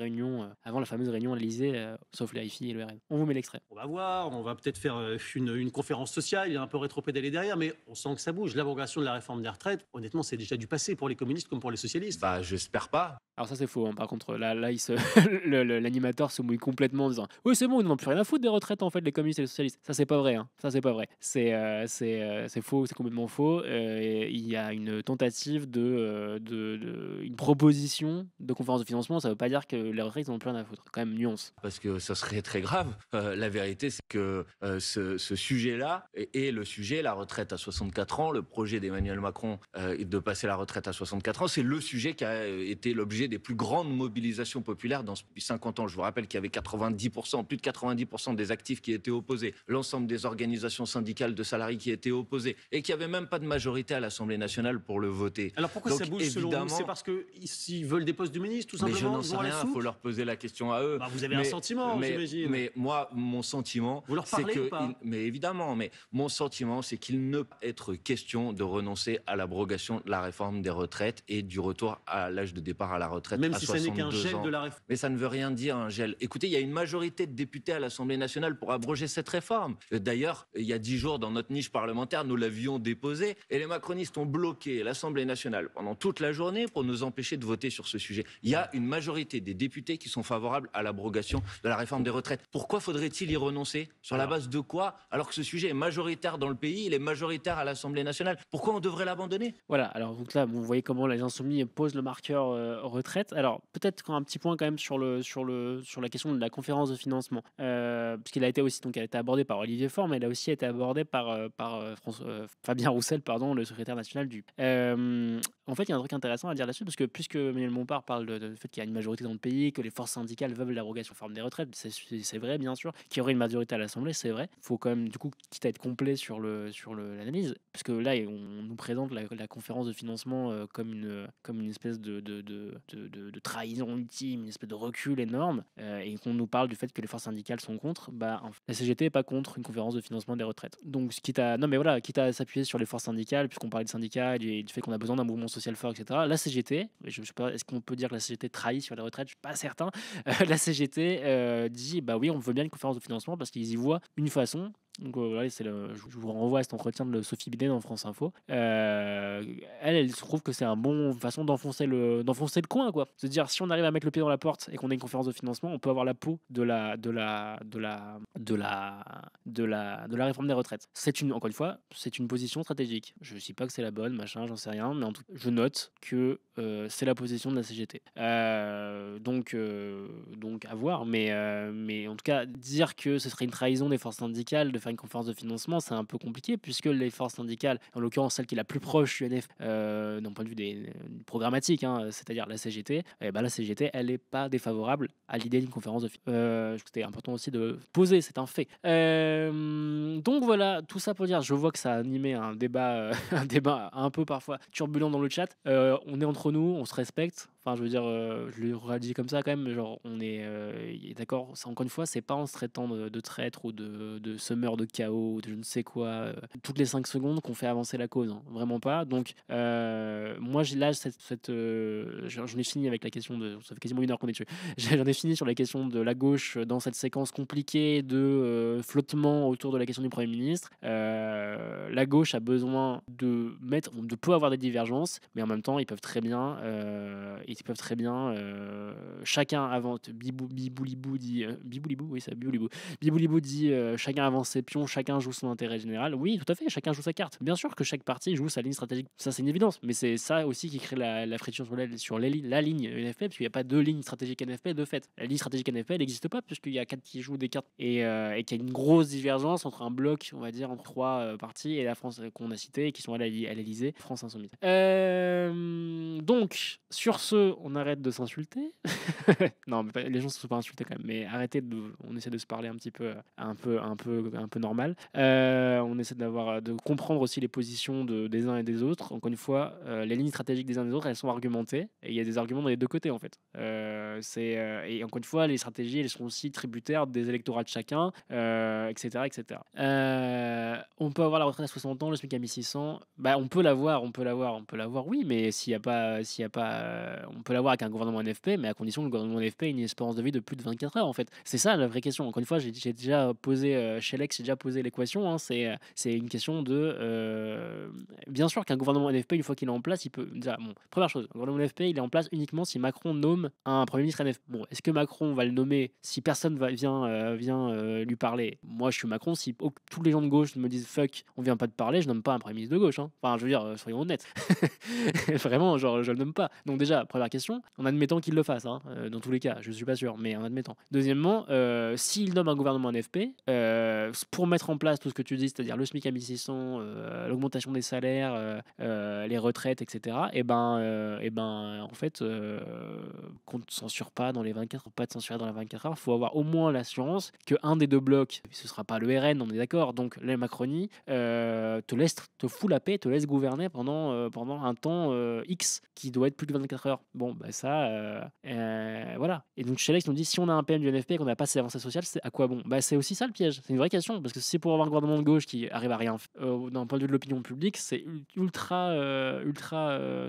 fameuse réunion à l'Élysée, sauf les HFI et le RN. On vous met l'extrait. On va voir, on va peut-être faire une conférence sociale, il y a un peu rétropédalé derrière, mais on sent que ça bouge. L'abrogation de la réforme des retraites, honnêtement, c'est déjà du passé pour les communistes comme pour les socialistes. J'espère pas. Alors ça c'est faux, hein. Par contre là l'animateur se mouille complètement en disant oui c'est bon, ils n'ont plus rien à foutre des retraites en fait, les communistes et les socialistes. Ça c'est pas vrai, hein. Ça c'est pas vrai. C'est faux, c'est complètement faux. Il y a une tentative une proposition de conférence de financement. Ça veut pas dire que les retraites ils n'ont plus rien à foutre. Quand même, nuance. Parce que ça serait très grave. La vérité c'est que ce sujet-là est le sujet, la retraite à 64 ans, le projet d'Emmanuel Macron de passer la retraite à 64 ans, c'est le sujet qui a été l'objet des plus grandes mobilisations populaires depuis 50 ans. Je vous rappelle qu'il y avait plus de 90% des actifs qui étaient opposés, l'ensemble des organisations syndicales de salariés qui étaient opposés, et qu'il n'y avait même pas de majorité à l'Assemblée nationale pour le voter. Alors pourquoi ça bouge selon vous? C'est parce qu'ils veulent des postes de ministre, tout simplement? Mais je n'en sais rien, il faut leur poser la question à eux. Vous avez un sentiment, j'imagine. Mais moi, mon sentiment, vous leur parlez ou pas? Mais évidemment, mais mon sentiment, c'est qu'il ne peut être question de renoncer à l'abrogation de la réforme des retraites et du retour à l'âge de départ à la retraite. Même si ça n'est qu'un gel ans. De la réforme. Mais ça ne veut rien dire, un gel. Écoutez, il y a une majorité de députés à l'Assemblée nationale pour abroger cette réforme. D'ailleurs, il y a 10 jours, dans notre niche parlementaire, nous l'avions déposée, et les macronistes ont bloqué l'Assemblée nationale pendant toute la journée pour nous empêcher de voter sur ce sujet. Il y a une majorité des députés qui sont favorables à l'abrogation de la réforme des retraites. Pourquoi faudrait-il y renoncer? Sur la base de quoi? Alors que ce sujet est majoritaire dans le pays, il est majoritaire à l'Assemblée nationale. Pourquoi on devrait l'abandonner? Voilà, alors donc là, vous voyez comment les Insoumis posent le marqueur retraite. Alors peut-être un petit point quand même sur la question de la conférence de financement, puisqu'elle a été aussi, donc elle a été abordée par Olivier Faure, mais elle a aussi été abordée par Fabien Roussel, le secrétaire national du. En fait, il y a un truc intéressant à dire là-dessus, parce que puisque Emmanuel Bompard parle du fait qu'il y a une majorité dans le pays, que les forces syndicales veulent l'abrogation de la réforme des retraites, c'est vrai, bien sûr, qu'il y aurait une majorité à l'Assemblée, c'est vrai. Il faut quand même, du coup, quitte à être complet sur l'analyse, parce que là, on nous présente la conférence de financement comme une espèce de trahison ultime, une espèce de recul énorme, et qu'on nous parle du fait que les forces syndicales sont contre. La CGT n'est pas contre une conférence de financement des retraites. Donc, quitte à s'appuyer sur les forces syndicales, puisqu'on parlait de syndicats et du fait qu'on a besoin d'un mouvement social fort, etc. La CGT, je ne sais pas, est-ce qu'on peut dire que la CGT trahit sur les retraites? Je ne suis pas certain. La CGT dit, oui, on veut bien une conférence de financement parce qu'ils y voient une façon. Donc je vous renvoie à cet entretien de Sophie Binet dans France Info. Elle trouve que c'est une bonne façon d'enfoncer le coin, quoi. Se dire, si on arrive à mettre le pied dans la porte et qu'on a une conférence de financement, on peut avoir la peau de la réforme des retraites. Encore une fois, c'est une position stratégique. Je ne dis pas que c'est la bonne, machin, j'en sais rien, mais en tout cas, je note que c'est la position de la CGT. Donc à voir, mais en tout cas, dire que ce serait une trahison des forces syndicales de faire une conférence de financement, c'est un peu compliqué, puisque les forces syndicales, en l'occurrence celle qui est la plus proche du NF d'un point de vue programmatique, c'est-à-dire la CGT, la CGT, elle n'est pas défavorable à l'idée d'une conférence de financement. C'était important aussi de poser, c'est un fait. Donc voilà, tout ça pour dire, je vois que ça a animé un débat un peu parfois turbulent dans le chat. On est entre nous, on se respecte. Enfin, je veux dire, je le réalise comme ça quand même. Genre, on est d'accord. Encore une fois, c'est pas en se traitant de traître ou de semeur de chaos ou de je ne sais quoi toutes les 5 secondes qu'on fait avancer la cause. Hein. Vraiment pas. Donc, moi, là, j'en ai fini avec la question de. Ça fait quasiment 1 heure qu'on est dessus. J'en ai fini sur la question de la gauche dans cette séquence compliquée de flottement autour de la question du Premier ministre. La gauche a besoin il peut avoir des divergences, mais en même temps, ils peuvent très bien ils peuvent très bien chacun avance. Biboulibou dit Biboulibou, oui, c'est Biboulibou. Biboulibou dit chacun avance ses pions, chacun joue son intérêt général. Oui, tout à fait, chacun joue sa carte. Bien sûr que chaque parti joue sa ligne stratégique. Ça, c'est une évidence. Mais c'est ça aussi qui crée la friction sur la ligne NFP, parce qu'il n'y a pas deux lignes stratégiques NFP de fait. La ligne stratégique NFP, elle n'existe pas, puisqu'il y a 4 qui jouent des cartes et qu'il y a une grosse divergence entre un bloc, on va dire, entre 3 partis et la France qu'on a cité, qui sont à l'Elysée, France Insoumise. Donc, sur ce, on arrête de s'insulter. Non, mais les gens ne se sont pas insultés quand même, mais on essaie de se parler un petit peu, un peu normal. On essaie de comprendre aussi les positions des uns et des autres. Encore une fois, les lignes stratégiques des uns et des autres, elles sont argumentées, et il y a des arguments dans les deux côtés en fait. Et encore une fois, les stratégies, elles sont aussi tributaires des électorats de chacun, etc. On peut avoir la retraite à 60 ans, le SMIC à 1600. Bah, on peut l'avoir, oui, mais s'il y a pas, on peut l'avoir avec un gouvernement NFP, mais à condition que le gouvernement NFP ait une espérance de vie de plus de 24 heures en fait. C'est ça la vraie question. Encore une fois, j'ai déjà posé chez Lex, j'ai déjà posé l'équation. Hein, c'est une question de bien sûr qu'un gouvernement NFP, une fois qu'il est en place, il peut déjà, bon, première chose, un gouvernement NFP, il est en place uniquement si Macron nomme un premier ministre NFP. Bon, est-ce que Macron va le nommer si personne vient lui parler? Moi, je suis Macron. Si tous les gens de gauche me disent fuck, on vient pas de parler, je nomme pas un premier ministre de gauche. Hein. Enfin, je veux dire, soyons honnêtes. Vraiment, genre, je le nomme pas. Donc déjà, première question, en admettant qu'il le fasse. Hein, dans tous les cas, je suis pas sûr, mais en admettant. Deuxièmement, s'il nomme un gouvernement NFP, pour mettre en place tout ce que tu dis, c'est-à-dire le SMIC à 1600, l'augmentation des salaires, les retraites, etc. Et ben, en fait, qu'on ne censure pas dans les 24 heures, pas de censurer dans les 24 heures, il faut avoir au moins l'assurance qu'un des deux blocs, ce sera pas le RN, on est d'accord, donc la Macronie, te fout la paix, te laisse gouverner pendant un temps X qui doit être plus de 24 heures. Bon, bah ça, voilà. Et donc chez Lex, on dit si on a un PM du NFP et qu'on n'a pas ces avancées sociales, c'est à quoi bon? Bah c'est aussi ça le piège. C'est une vraie question, parce que si c'est pour avoir un gouvernement de gauche qui arrive à rien, d'un point de vue de l'opinion publique, c'est ultra,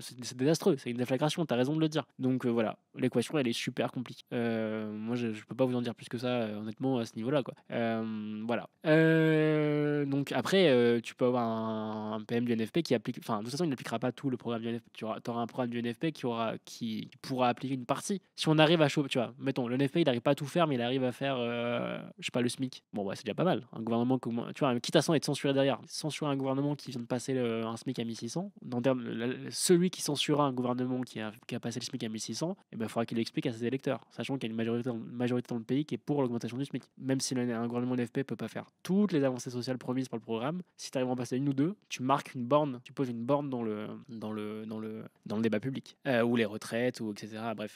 c'est désastreux, c'est une déflagration, t'as raison de le dire. Donc voilà, l'équation elle est super compliquée. Moi je peux pas vous en dire plus que ça, honnêtement, à ce niveau-là, quoi. Voilà. Donc après, tu peux avoir un PM du NFP qui applique, enfin de toute façon il n'appliquera pas tout le programme du NFP. Tu auras un programme du NFP qui pourra appliquer une partie. Si on arrive à chauffer, tu vois, mettons, le NFP il n'arrive pas à tout faire, mais il arrive à faire, je sais pas, le SMIC. Bon, bah c'est déjà pas mal. Un gouvernement, tu vois, quitte à être censuré derrière, censurer un gouvernement qui vient de passer un SMIC à 1600, celui qui censurera un gouvernement qui a passé le SMIC à 1600, et ben il faudra qu'il l'explique à ses électeurs, sachant qu'il y a une majorité dans le pays qui est pour l'augmentation du SMIC. Même si un gouvernement NFP peut pas faire toutes les avancées sociales promises par le programme, si tu arrives à en passer une ou deux, tu marques une borne, tu poses une borne dans le débat public, ou les retraites, ou etc. Bref,